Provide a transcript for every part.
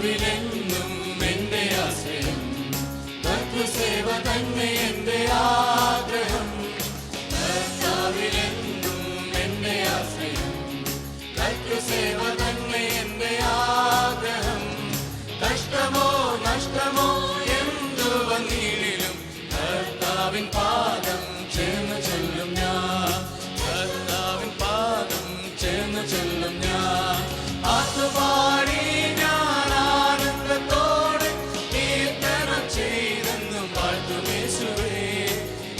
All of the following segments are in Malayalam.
കർത്താവിലെന്നും എന്റെ ആശ്രയം, കർത്തൃസേവ തന്നെ എന്റെ ആഗ്രഹം. കർത്താവിലെന്നും എന്റെ ആശ്രയം, കർത്തൃസേവ തന്നെ എന്റെ ആഗ്രഹം. കഷ്ടമോ നഷ്ടമോ എന്തു വന്നിടിലും കർത്താവിൻ പാദം ചേർന്ന് ചൊല്ലും ഞാൻ. കർത്താവിൻ പാദം ചേർന്ന് ചൊല്ലും ഞാൻ. ആത്തുപാടി ഞാൻ ആനന്ദത്തോടെ കീർത്തനം ചെയ്തെന്നും വാഴ്ത്തുമേശുവേ.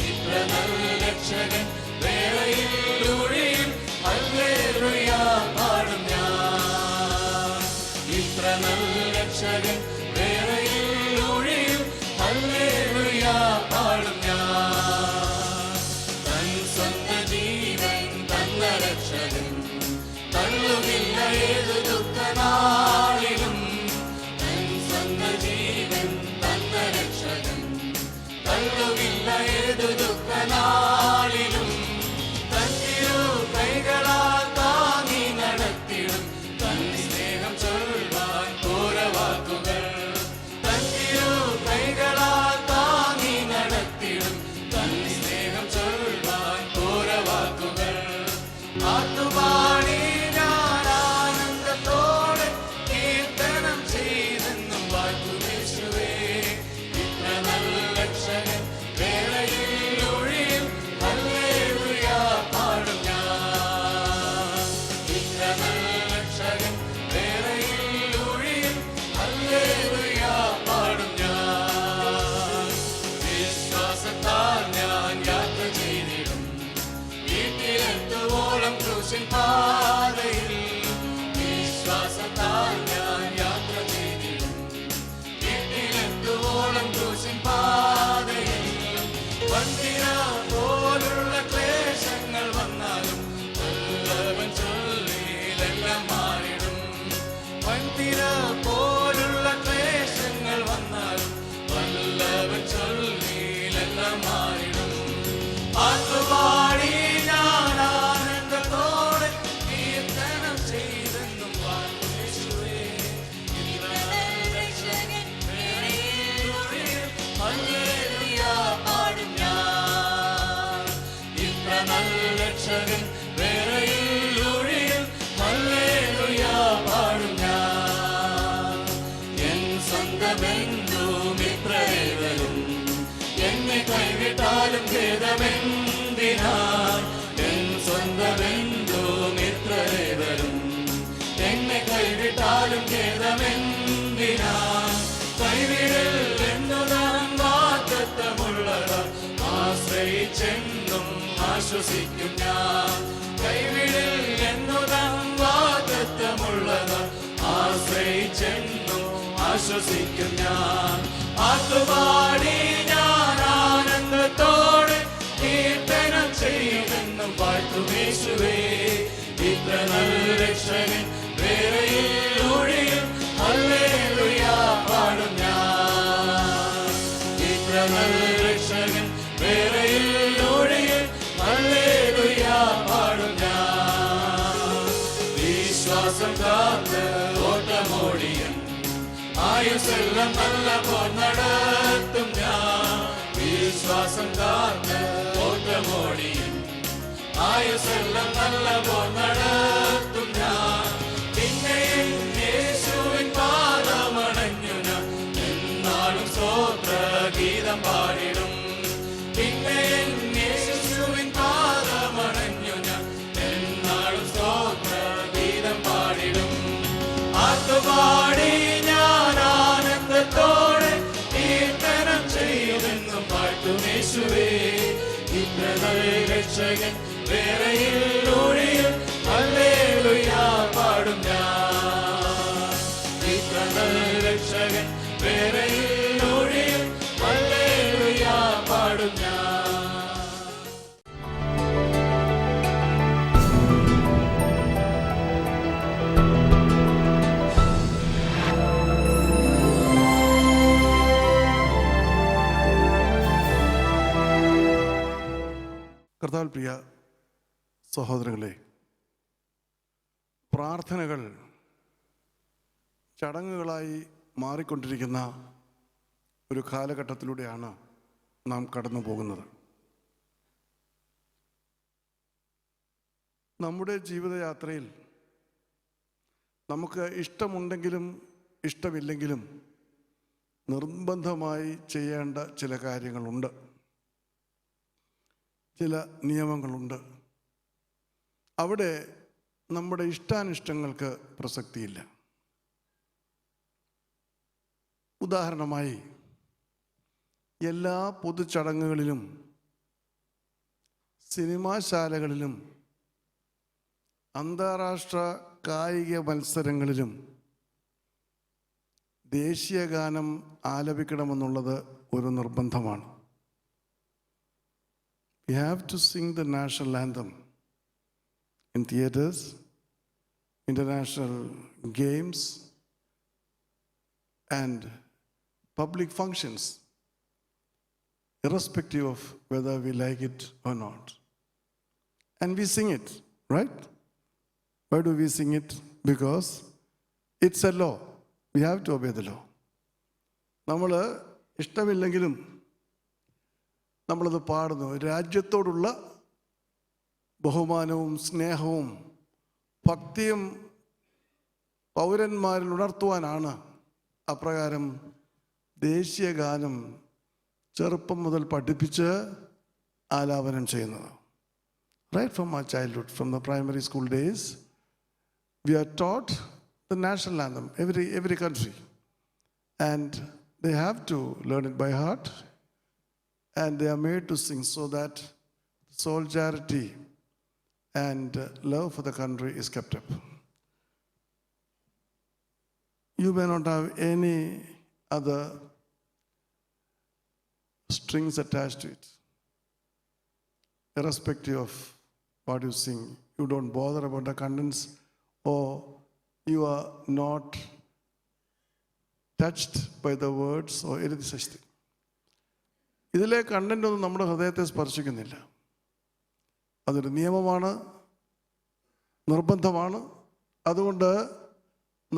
ഇത്ര നല്ല രക്ഷകൻ വേറെയിൽ ഒഴിയും ഹല്ലേലൂയ പാടും ഞാൻ. ഇത്ര നല്ല രക്ഷകൻ വേറെയിൽ ഒഴിയും ഹല്ലേലൂയ പാടും ഞാൻ. തൻ സ്വന്തം ജീവൻ തന്ന രക്ഷകൻ തള്ളുകില്ല ഏതു ദുഃഖനാളിലും. തൻ സ്വന്തം ജീവൻ തന്ന രക്ഷകൻ തള്ളുകില്ല ഏതു ദുഃഖനാളിലും. തന്നിരു കൈകളാൽ താങ്ങി നടത്തിടും തൻ സ്നേഹം ചൊല്ലുവാൻ ഘോരവാക്കുകൾ. തന്നിരു കൈകളാൽ താങ്ങി നടത്തിടും തൻ സ്നേഹം ചൊല്ലുവാൻ ഘോരവാക്കുകൾ. ആത്തുപാടി ഞാൻ ആനന്ദത്തോടെ കീർത്തനം ചെയ്തെന്നും വാഴ്ത്തുമേശുവേ. ഇത്ര നല്ല രക്ഷകൻ വേളയിൽ ഒഴിയും ഹല്ലേലൂയ പാടും ഞാൻ. ഇത്ര നല്ല രക്ഷകൻ വേളയിൽ ഒഴിയും ഹല്ലേലൂയ പാടും ഞാൻ. വിശ്വാസത്താൽ ഞാൻ യാത്ര ചെയ്തിടും വീട്ടിലെത്തുവോളം ക്രൂശിൻ പാതയിൽ. വിശ്വാസത്താൽ ഞാൻ യാത്ര ചെയ്തിടും വീട്ടിലെത്തുവോളം ക്രൂശിൻ പാതയിൽ. വന്തിര പോലുള്ള ക്ലേശങ്ങൾ വന്നാലും വല്ലവൻ ചൊല്ലിയിലെല്ലാം മാറിടും. വന്തിര പോലുള്ള ക്ലേശങ്ങൾ വന്നാലും വല്ലവൻ ചൊല്ലിയിലെല്ലാം മാറിടും. ആത്തുപാടി ഞാൻ ആനന്ദത്തോടെ കീർത്തനം ചെയ്തെന്നും വാഴ്ത്തുമേശുവേ. ഇത്ര നല്ല രക്ഷകൻ വേറെയിൽ ഒഴിയും ഹല്ലേലൂയ പാടും ഞാൻ. ഇത്ര നല്ല രക്ഷകൻ വേറെയിൽ ഒഴിയും ഹല്ലേലൂയ പാടും ഞാൻ. എൻ സ്വന്തം ബന്ധു മിത്രേവരും എന്നെ കൈവിട്ടാലും ഖേദമെന്തിനാൻ. എൻ സ്വന്തം ബന്ധു മിത്രേവരും എന്നെ കൈവിട്ടാലും ഖേദമെന്തിനാൻ. കൈവിടൽ എന്നുതാൻ വാഗ്ദത്തമുള്ളതാ ആശ്രയിച്ചെന്നും ആശ്വസിക്കും ഞാൻ. കൈവിടൽ എന്നുതാൻ വാഗ്ദത്തമുള്ളതാ ആശ്രയിച്ചെന്നും ആശ്വസിക്കും ഞാൻ. ആത്തുപാടി ഞാൻ ആനന്ദത്തോടെ കീർത്തനം ചെയ്തെന്നും വാഴ്ത്തുമേശുവേ. ഇത്ര നല്ല രക്ഷകൻ വേറെയിൽ ഒഴിയും ഹല്ലേലൂയ പാടും ഞാൻ. ഇത്ര നല്ല രക്ഷകൻ വേറെയിൽ ഒഴിയും ഹല്ലേലൂയ പാടും ഞാൻ. വിശ്വാസം കാത്ത് ഓട്ടമോടിയൻ ആയുസ്സെല്ലാം നല്ല പോൽ നടത്തും ഞാൻ. വിശ്വാസം കാത്ത് ഓട്ടമോടിയൻ ആയുസ്സെല്ലാം നല്ല പോൽ നടത്തും ഞാൻ. പിന്നെയും യേശുവിൻ പാദമണഞ്ഞു ഞാൻ എന്നാളും സ്തോത്ര ഗീതം പാടിടും. പിന്നെയും യേശുവിൻ പാദമണഞ്ഞു ഞാൻ എന്നാളും സ്തോത്ര ഗീതം പാടിടും. ആത്തുപാടി ഞാൻ ആനന്ദത്തോടെ കീർത്തനം ചെയ്തെന്നും വാഴ്ത്തുമേശുവേ. ഇത്ര നല്ല രക്ഷകൻ വേറെയിൽ ഒഴിയും ഹല്ലേലൂയ പാടും ഞാൻ. ഇത്ര നല്ല രക്ഷകൻ വേറെയിൽ ഒഴിയും ഹല്ലേലൂയ പാടും ഞാൻ. കർത്താവിൽ പ്രിയ സഹോദരങ്ങളെ, പ്രാർത്ഥനകൾ ചടങ്ങുകളായി മാറിക്കൊണ്ടിരിക്കുന്ന ഒരു കാലഘട്ടത്തിലൂടെയാണ് നാം കടന്നു പോകുന്നത്. നമ്മുടെ ജീവിതയാത്രയിൽ നമുക്ക് ഇഷ്ടമുണ്ടെങ്കിലും ഇഷ്ടമില്ലെങ്കിലും നിർബന്ധമായി ചെയ്യേണ്ട ചില കാര്യങ്ങളുണ്ട്, ചില നിയമങ്ങളുണ്ട്. അവിടെ നമ്മുടെ ഇഷ്ടാനിഷ്ടങ്ങൾക്ക് പ്രസക്തിയില്ല. ഉദാഹരണമായി, എല്ലാ പൊതുചടങ്ങുകളിലും സിനിമാശാലകളിലും അന്താരാഷ്ട്ര കായിക മത്സരങ്ങളിലും ദേശീയഗാനം ആലപിക്കണമെന്നുള്ളത് ഒരു നിർബന്ധമാണ്. We have to sing the national anthem in theaters, international games, and public functions, irrespective of whether we like it or not. And we sing it, right? Why do we sing it? Because it's a law. We have to obey the law. നമ്മൾ ഇഷ്ടമില്ലെങ്കിലും നമ്മളത് പാടുന്നു. രാജ്യത്തോടുള്ള ബഹുമാനവും സ്നേഹവും ഭക്തിയും പൗരന്മാരിൽ ഉണർത്തുവാനാണ് അപ്രകാരം ദേശീയ ഗാനം ചെറുപ്പം മുതൽ പഠിപ്പിച്ച് ആലാപനം ചെയ്യുന്നത്. Right from our childhood, from the primary school days, we are taught the national anthem, every country. And they have to learn it by heart, and they are made to sing so that solidarity and love for the country is kept up. You may not have any other strings attached to it. Irrespective of what you sing, you don't bother about the contents, or you are not touched by the words or anything such thing. ഇതിലെ കണ്ടന്റ് ഒന്നും നമ്മുടെ ഹൃദയത്തെ സ്പർശിക്കുന്നില്ല. അതൊരു നിയമമാണ്, നിർബന്ധമാണ്. അതുകൊണ്ട്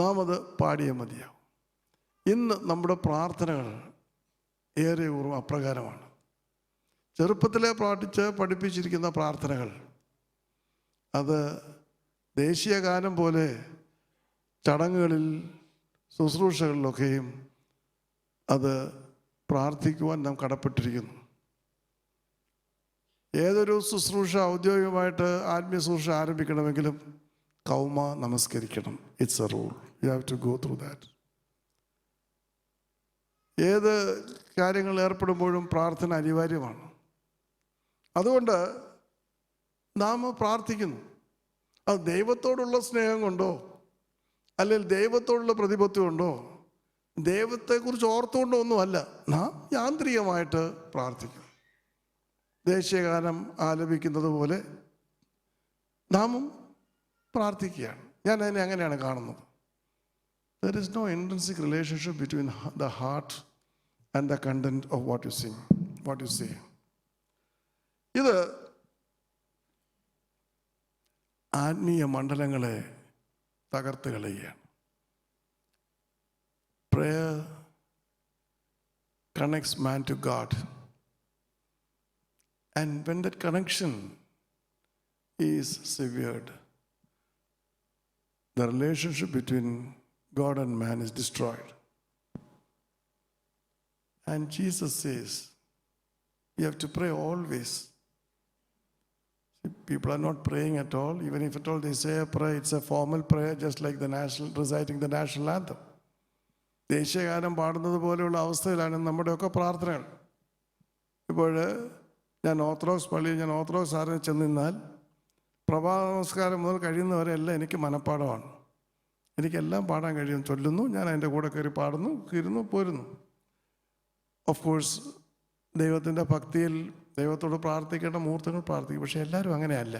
നാം അത് പാടിയേ മതിയാവും. ഇന്ന് നമ്മുടെ പ്രാർത്ഥനകൾ ഏറെ അപ്രകാരമാണ്. ചെറുപ്പത്തിലെ പഠിപ്പിച്ചിരിക്കുന്ന പ്രാർത്ഥനകൾ അത് ദേശീയ ഗാനം പോലെ ചടങ്ങുകളിൽ ശുശ്രൂഷകളിലൊക്കെയും അത് പ്രാർത്ഥിക്കുവാൻ നാം കടപ്പെട്ടിരിക്കുന്നു. ഏതൊരു ശുശ്രൂഷ ഔദ്യോഗികമായിട്ട് ആത്മീയ ശുശ്രൂഷ ആരംഭിക്കണമെങ്കിലും കൗമ നമസ്കരിക്കണം. It's a rule. You have to go through that. ഏത് കാര്യങ്ങൾ ഏർപ്പെടുമ്പോഴും പ്രാർത്ഥന അനിവാര്യമാണ്. അതുകൊണ്ട് നാം പ്രാർത്ഥിക്കുന്നു. അത് ദൈവത്തോടുള്ള സ്നേഹം കൊണ്ടോ അല്ലെങ്കിൽ ദൈവത്തോടുള്ള പ്രതിപത്തി കൊണ്ടോ ദൈവത്തെക്കുറിച്ച് ഓർത്തുകൊണ്ടോ ഒന്നുമല്ല. നാം യാന്ത്രികമായിട്ട് പ്രാർത്ഥിക്കും. ദേശീയഗാനം ആലപിക്കുന്നത് പോലെ നാമും പ്രാർത്ഥിക്കുകയാണ്. ഞാൻ അതിനെ അങ്ങനെയാണ് കാണുന്നത്. There is no intrinsic relationship between the heart and the content of what you sing, what you say. ഇത് ആത്മീയ മണ്ഡലങ്ങളെ തകർത്ത് കളയുകയാണ്. Prayer connects man to God. And when that connection is severed, the relationship between God and man is destroyed. And Jesus says, you have to pray always. People are not praying at all. Even if at all they say a prayer, it's a formal prayer, just like reciting the national anthem. ദേശീയഗാനം പാടുന്നത് പോലെയുള്ള അവസ്ഥയിലാണ് നമ്മുടെയൊക്കെ പ്രാർത്ഥനകൾ. ഇപ്പോൾ ഞാൻ ഓർത്തഡോക്സ് പള്ളിയിൽ ഓർത്തഡോക്സ് ആരെ ചെന്നിരുന്നാൽ പ്രഭാത നമസ്കാരം മുതൽ കഴിയുന്നവരെല്ലാം എനിക്ക് മനഃപ്പാടമാണ്. എനിക്കെല്ലാം പാടാൻ കഴിയും. ചൊല്ലുന്നു, ഞാൻ അതിൻ്റെ കൂടെ കയറി പാടുന്നു, ഇരുന്നു പോരുന്നു. ഓഫ് കോഴ്സ് ദൈവത്തിൻ്റെ ഭക്തിയിൽ ദൈവത്തോട് പ്രാർത്ഥിക്കേണ്ട മുഹൂർത്തങ്ങൾ പ്രാർത്ഥിക്കും. പക്ഷെ എല്ലാവരും അങ്ങനെയല്ല.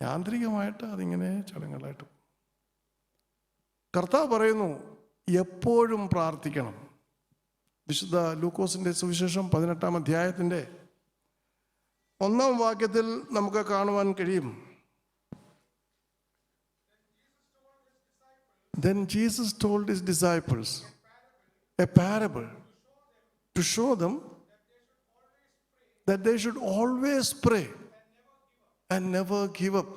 യാന്ത്രികമായിട്ട് അതിങ്ങനെ ചടങ്ങുകളായിട്ട്. കർത്താവ് പറയുന്നു എപ്പോഴും പ്രാർത്ഥിക്കണം. വിശുദ്ധ ലൂക്കോസിൻ്റെ സുവിശേഷം 18-ാം അധ്യായത്തിൻ്റെ 1-ാം വാക്യത്തിൽ നമുക്ക് കാണുവാൻ കഴിയും. Then Jesus told his disciples a parable to show them that they should always pray and never give up.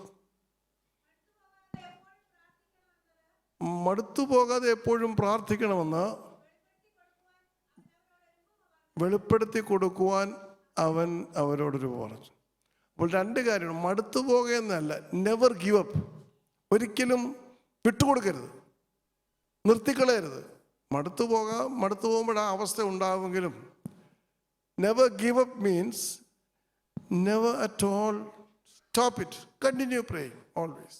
മടുത്തു പോകാതെ എപ്പോഴും പ്രാർത്ഥിക്കണമെന്ന് വെളിപ്പെടുത്തി കൊടുക്കുവാൻ അവൻ അവരോടൊരു പറഞ്ഞു. അപ്പോൾ രണ്ട് കാര്യമാണ്. മടുത്തു പോകുകയെന്നല്ല, നെവർ ഗിവ് അപ്പ്. ഒരിക്കലും വിട്ടുകൊടുക്കരുത്, നിർത്തിക്കളയരുത്. മടുത്തു പോകുമ്പോൾ ആ അവസ്ഥ ഉണ്ടാവുമെങ്കിലും never give up means never at all stop it, continue praying always.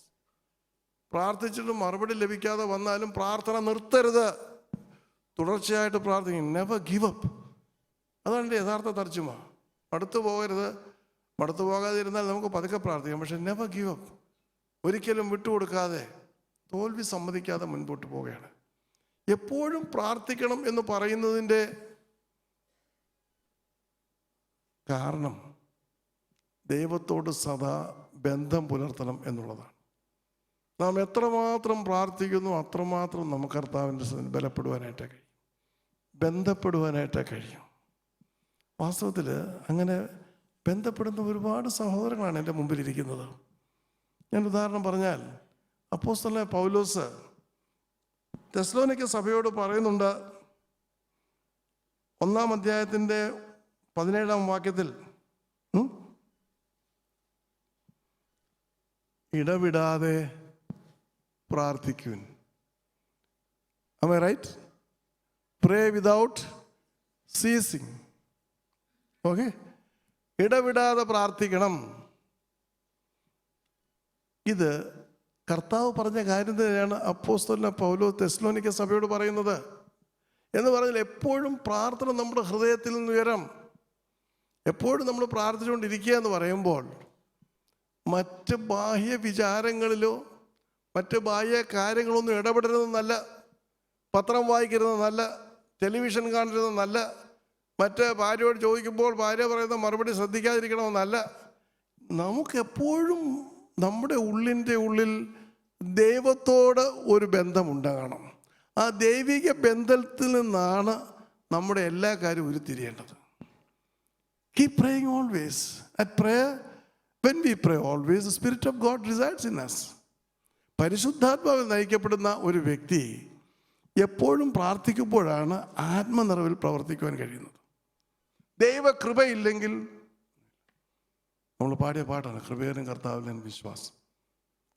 പ്രാർത്ഥിച്ചിട്ട് മറുപടി ലഭിക്കാതെ വന്നാലും പ്രാർത്ഥന നിർത്തരുത്, തുടർച്ചയായിട്ട് പ്രാർത്ഥിക്കും. നെവർ ഗിവ് അപ്പ്, അതാണ് എൻ്റെ യഥാർത്ഥ തർജ്ജമ. മടുത്തു പോകരുത്. മടുത്തു പോകാതിരുന്നാൽ നമുക്ക് പതുക്കെ പ്രാർത്ഥിക്കാം, പക്ഷെ നെവർ ഗിവ് അപ്പ്, ഒരിക്കലും വിട്ടുകൊടുക്കാതെ തോൽവി സമ്മതിക്കാതെ മുൻപോട്ട് പോവുകയാണ്. എപ്പോഴും പ്രാർത്ഥിക്കണം എന്ന് പറയുന്നതിൻ്റെ കാരണം ദൈവത്തോട് സദാ ബന്ധം പുലർത്തണം എന്നുള്ളതാണ്. നാം എത്രമാത്രം പ്രാർത്ഥിക്കുന്നു അത്രമാത്രം നമുക്ക് കർത്താവിൻ്റെ ബലപ്പെടുവാനായിട്ട് കഴിയും, ബന്ധപ്പെടുവാനായിട്ട് കഴിയും. വാസ്തവത്തിൽ അങ്ങനെ ബന്ധപ്പെടുന്ന ഒരുപാട് സഹോദരങ്ങളാണ് എൻ്റെ മുമ്പിലിരിക്കുന്നത്. ഞാൻ ഉദാഹരണം പറഞ്ഞാൽ, അപ്പോസ്തലനായ പൗലോസ് തെസ്സലോനിക്ക സഭയോട് പറയുന്നുണ്ട്, 1-ാം അധ്യായത്തിൻ്റെ 17-ാം വാക്യത്തിൽ, ഇടവിടാതെ പ്രാർത്ഥിക്കുവിൻ. Am I right? Pray without ceasing. Okay? ഇടവിടാതെ പ്രാർത്ഥിക്കണം. ഇത് കർത്താവ് പറഞ്ഞ കാര്യം തന്നെയാണ് അപ്പോസ്തലനായ പൗലോസ് തെസ്സലോനിക്ക സഭയോട് പറയുന്നത്. എന്ന് പറഞ്ഞാൽ എപ്പോഴും പ്രാർത്ഥന നമ്മുടെ ഹൃദയത്തിൽ നിന്ന് ഉയരം. എപ്പോഴും നമ്മൾ പ്രാർത്ഥിച്ചുകൊണ്ടിരിക്കുക എന്ന് പറയുമ്പോൾ മറ്റ് ബാഹ്യ വിചാരങ്ങളിലോ മറ്റ് ബാഹ്യ കാര്യങ്ങളൊന്നും ഇടപെടരുതെന്നല്ല, പത്രം വായിക്കരുതെന്നല്ല, ടെലിവിഷൻ കാണരുതെന്നല്ല, മറ്റ് ഭാര്യയോട് ചോദിക്കുമ്പോൾ ഭാര്യ പറയുന്ന മറുപടി ശ്രദ്ധിക്കാതിരിക്കണമെന്നല്ല. നമുക്കെപ്പോഴും നമ്മുടെ ഉള്ളിൽ ദൈവത്തോട് ഒരു ബന്ധമുണ്ടാകണം. ആ ദൈവിക ബന്ധത്തിൽ നിന്നാണ് നമ്മുടെ എല്ലാ കാര്യവും ഉരുത്തിരിയേണ്ടത്. Keep praying always. At prayer, when we pray always, the Spirit of God resides in us. പരിശുദ്ധാത്മാവിൽ നയിക്കപ്പെടുന്ന ഒരു വ്യക്തി എപ്പോഴും പ്രാർത്ഥിക്കുമ്പോഴാണ് ആത്മനിറവിൽ പ്രവർത്തിക്കുവാൻ കഴിയുന്നത്. ദൈവകൃപയില്ലെങ്കിൽ, നമ്മൾ പാടിയ പാട്ടാണ്, കൃപയിലും കർത്താവിലും വിശ്വാസം.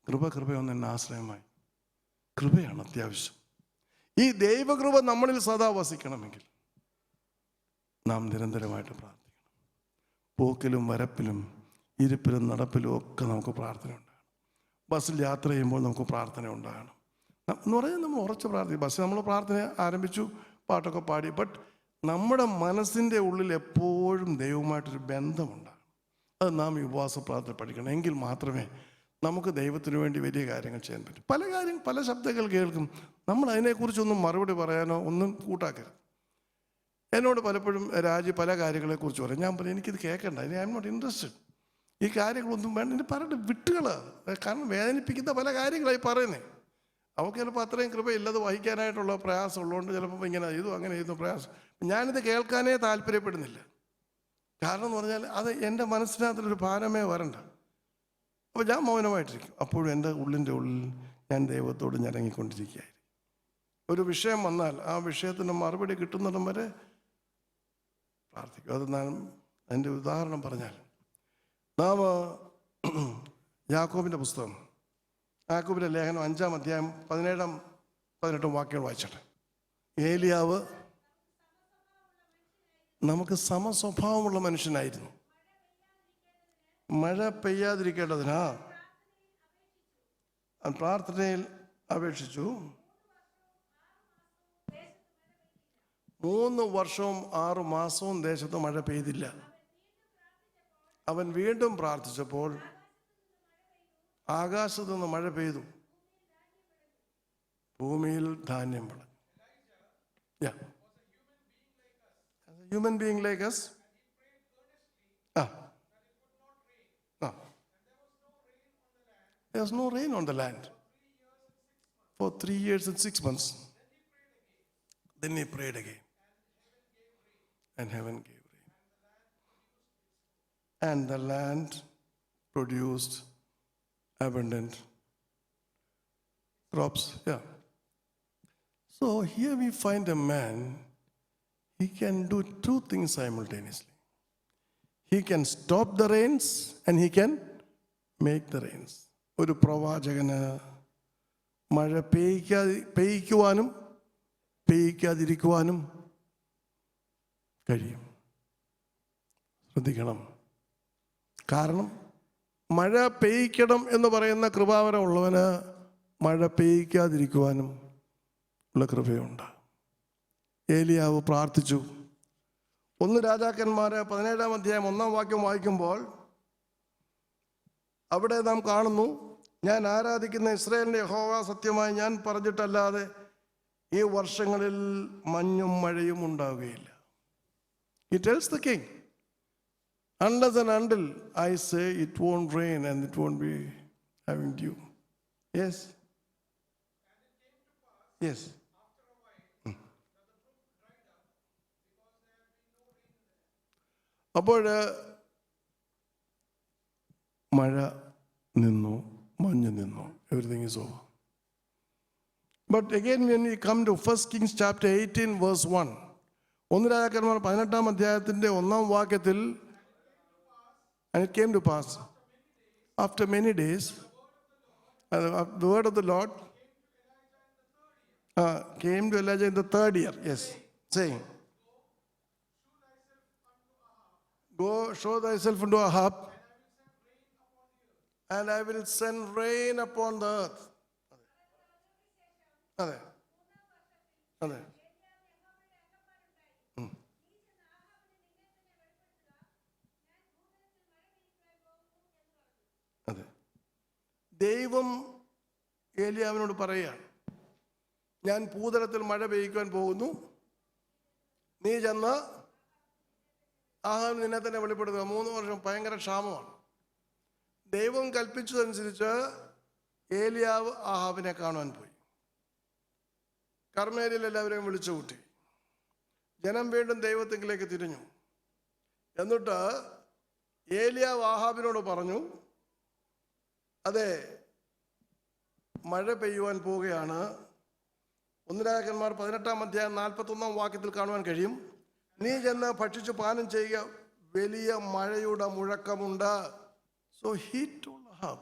കൃപയൊന്നും എന്നെ ആശ്രയമായി. കൃപയാണ് അത്യാവശ്യം. ഈ ദൈവകൃപ നമ്മളിൽ സദാ വസിക്കണമെങ്കിൽ നാം നിരന്തരമായിട്ട് പ്രാർത്ഥിക്കണം. പോക്കിലും വരപ്പിലും ഇരിപ്പിലും നടപ്പിലും ഒക്കെ നമുക്ക് പ്രാർത്ഥന ഉണ്ടാകണം. ബസ്സിൽ യാത്ര ചെയ്യുമ്പോൾ നമുക്ക് പ്രാർത്ഥന ഉണ്ടാകണം. എന്ന് പറഞ്ഞാൽ നമ്മൾ ഉറച്ച് പ്രാർത്ഥിക്കും. ബസ്സിൽ നമ്മൾ പ്രാർത്ഥന ആരംഭിച്ചു, പാട്ടൊക്കെ പാടി, ബട്ട് നമ്മുടെ മനസ്സിൻ്റെ ഉള്ളിൽ എപ്പോഴും ദൈവവുമായിട്ടൊരു ബന്ധമുണ്ടാകും. അത് നാം ഈ ഉപവാസ പ്രാർത്ഥന പഠിക്കണം. എങ്കിൽ മാത്രമേ നമുക്ക് ദൈവത്തിന് വേണ്ടി വലിയ കാര്യങ്ങൾ ചെയ്യാൻ പറ്റും. പല ശബ്ദങ്ങൾ കേൾക്കും, നമ്മൾ അതിനെക്കുറിച്ചൊന്നും മറുപടി പറയാനോ ഒന്നും കൂട്ടാക്കരുത്. എന്നോട് പലപ്പോഴും രാജി പല കാര്യങ്ങളെക്കുറിച്ച് പറയും. ഞാൻ പറയും, എനിക്കിത് കേൾക്കണ്ട, ഐ എം നോട്ട് ഇൻട്രസ്റ്റഡ്, ഈ കാര്യങ്ങളൊന്നും വേണ്ട, ഇനി പറഞ്ഞിട്ട് വിട്ടുകൾ. കാരണം വേദനിപ്പിക്കുന്ന പല കാര്യങ്ങളായി പറയുന്നേ. അവർക്ക് ചിലപ്പോൾ അത്രയും കൃപയില്ലത് വഹിക്കാനായിട്ടുള്ള പ്രയാസം ഉള്ളതുകൊണ്ട് ചിലപ്പോൾ ഇങ്ങനെ ചെയ്തു അങ്ങനെ ചെയ്തു പ്രയാസം. ഞാനിത് കേൾക്കാനേ താല്പര്യപ്പെടുന്നില്ല. കാരണം എന്ന് പറഞ്ഞാൽ അത് എൻ്റെ മനസ്സിനകത്തൊരു ഭാരമേ വരണ്ട. അപ്പോൾ ഞാൻ മൗനമായിട്ടിരിക്കും. അപ്പോഴും എൻ്റെ ഉള്ളിൽ ഞാൻ ദൈവത്തോട് ഞരങ്ങിക്കൊണ്ടിരിക്കുകയായിരിക്കും. ഒരു വിഷയം വന്നാൽ ആ വിഷയത്തിന് മറുപടി കിട്ടുന്നിടം വരെ പ്രാർത്ഥിക്കും. അത് ഞാൻ അതിൻ്റെ ഉദാഹരണം പറഞ്ഞാൽ, നാം യാക്കോബിൻ്റെ പുസ്തകം, യാക്കോബിൻ്റെ ലേഖനം 5-ാം അധ്യായം 17-18 വാക്യങ്ങൾ വായിച്ചട്ടെ. ഏലിയാവ് നമുക്ക് സമസ്വഭാവമുള്ള മനുഷ്യനായിരുന്നു. മഴ പെയ്യാതിരിക്കേണ്ടതിനാ പ്രാർത്ഥനയിൽ അപേക്ഷിച്ചു. 3 വർഷവും 6 മാസവും ദേശത്ത് മഴ പെയ്തില്ല. അവൻ വീണ്ടും പ്രാർത്ഥിച്ചപ്പോൾ ആകാശത്തു നിന്ന് മഴ പെയ്തു, ഭൂമിയിൽ ധാന്യം വിളഞ്ഞു. Human being like us. There was no rain on the land for 3 years and 6 months. Then he prayed again. And heaven gave rain. And the land produced abundant crops. Yeah. So here we find a man, he can do two things simultaneously. He can stop the rains and he can make the rains. ഒരു പ്രവാചകന് മഴ പെയ്യിക്കുവാനും പെയ്യിക്കാതിരിക്കുവാനും കഴിയും. ശ്രദ്ധിക്കണം. കാരണം മഴ പെയ്യിക്കണം എന്ന് പറയുന്ന കൃപാവരം ഉള്ളവന് മഴ പെയ്യിക്കാതിരിക്കുവാനും ഉള്ള കൃപയുണ്ട്. ഏലിയാവ് പ്രാർത്ഥിച്ചു. 1 രാജാക്കന്മാർ 17-ാം അധ്യായം 1-ാം വാക്യം വായിക്കുമ്പോൾ അവിടെ നാം കാണുന്നു, ഞാൻ ആരാധിക്കുന്ന ഇസ്രായേലിൻ്റെ യഹോവ സത്യമായി ഞാൻ പറഞ്ഞിട്ടല്ലാതെ ഈ വർഷങ്ങളിൽ മഞ്ഞും മഴയും ഉണ്ടാവുകയില്ല. He tells the king, unless and until I say it won't rain and it won't be having dew. Yes. Yes. അപ്പോൾ മഴ നിന്നു, മഞ്ഞ് നിന്നു. Everything is over. But again when we come to 1 Kings chapter 18 verse 1, 1 രാജാക്കന്മാർ 18-ാം അധ്യായത്തിൻ്റെ 1-ാം വാക്യത്തിൽ, and it came to pass after many days, the word of the Lord came to Elijah in the 3rd year, yes, saying, go show thyself unto Ahab, and I will send rain upon the earth. അതെ അതെ അതെ. ദൈവം ഏലിയാവിനോട് പറയുകയാണ്, ഞാൻ ഭൂതലത്തിൽ മഴ പെയ്യിക്കാൻ പോകുന്നു, നീ ചെന്ന് ആഹാബ് നിന്നെ തന്നെ വെളിപ്പെടുത്തുക. 3 വർഷം ഭയങ്കര ക്ഷാമമാണ്. ദൈവം കൽപ്പിച്ചതനുസരിച്ച് ഏലിയാവ് ആഹാബിനെ കാണുവാൻ പോയി. കർമ്മേലിൽ എല്ലാവരെയും വിളിച്ചു കൂട്ടി. ജനം വീണ്ടും ദൈവത്തിലേക്ക് തിരിഞ്ഞു. എന്നിട്ട് ഏലിയാവ് ആഹാബിനോട് പറഞ്ഞു, അതെ, മഴ പെയ്യുവാൻ പോവുകയാണ്. 1 രാജാക്കന്മാർ 18-ാം അധ്യായം 41-ാം വാക്യത്തിൽ കാണുവാൻ കഴിയും, നീ ചെന്ന് ഭക്ഷിച്ചു പാനം ചെയ്യുക, വലിയ മഴയുടെ മുഴക്കമുണ്ട്. So he told Ahab,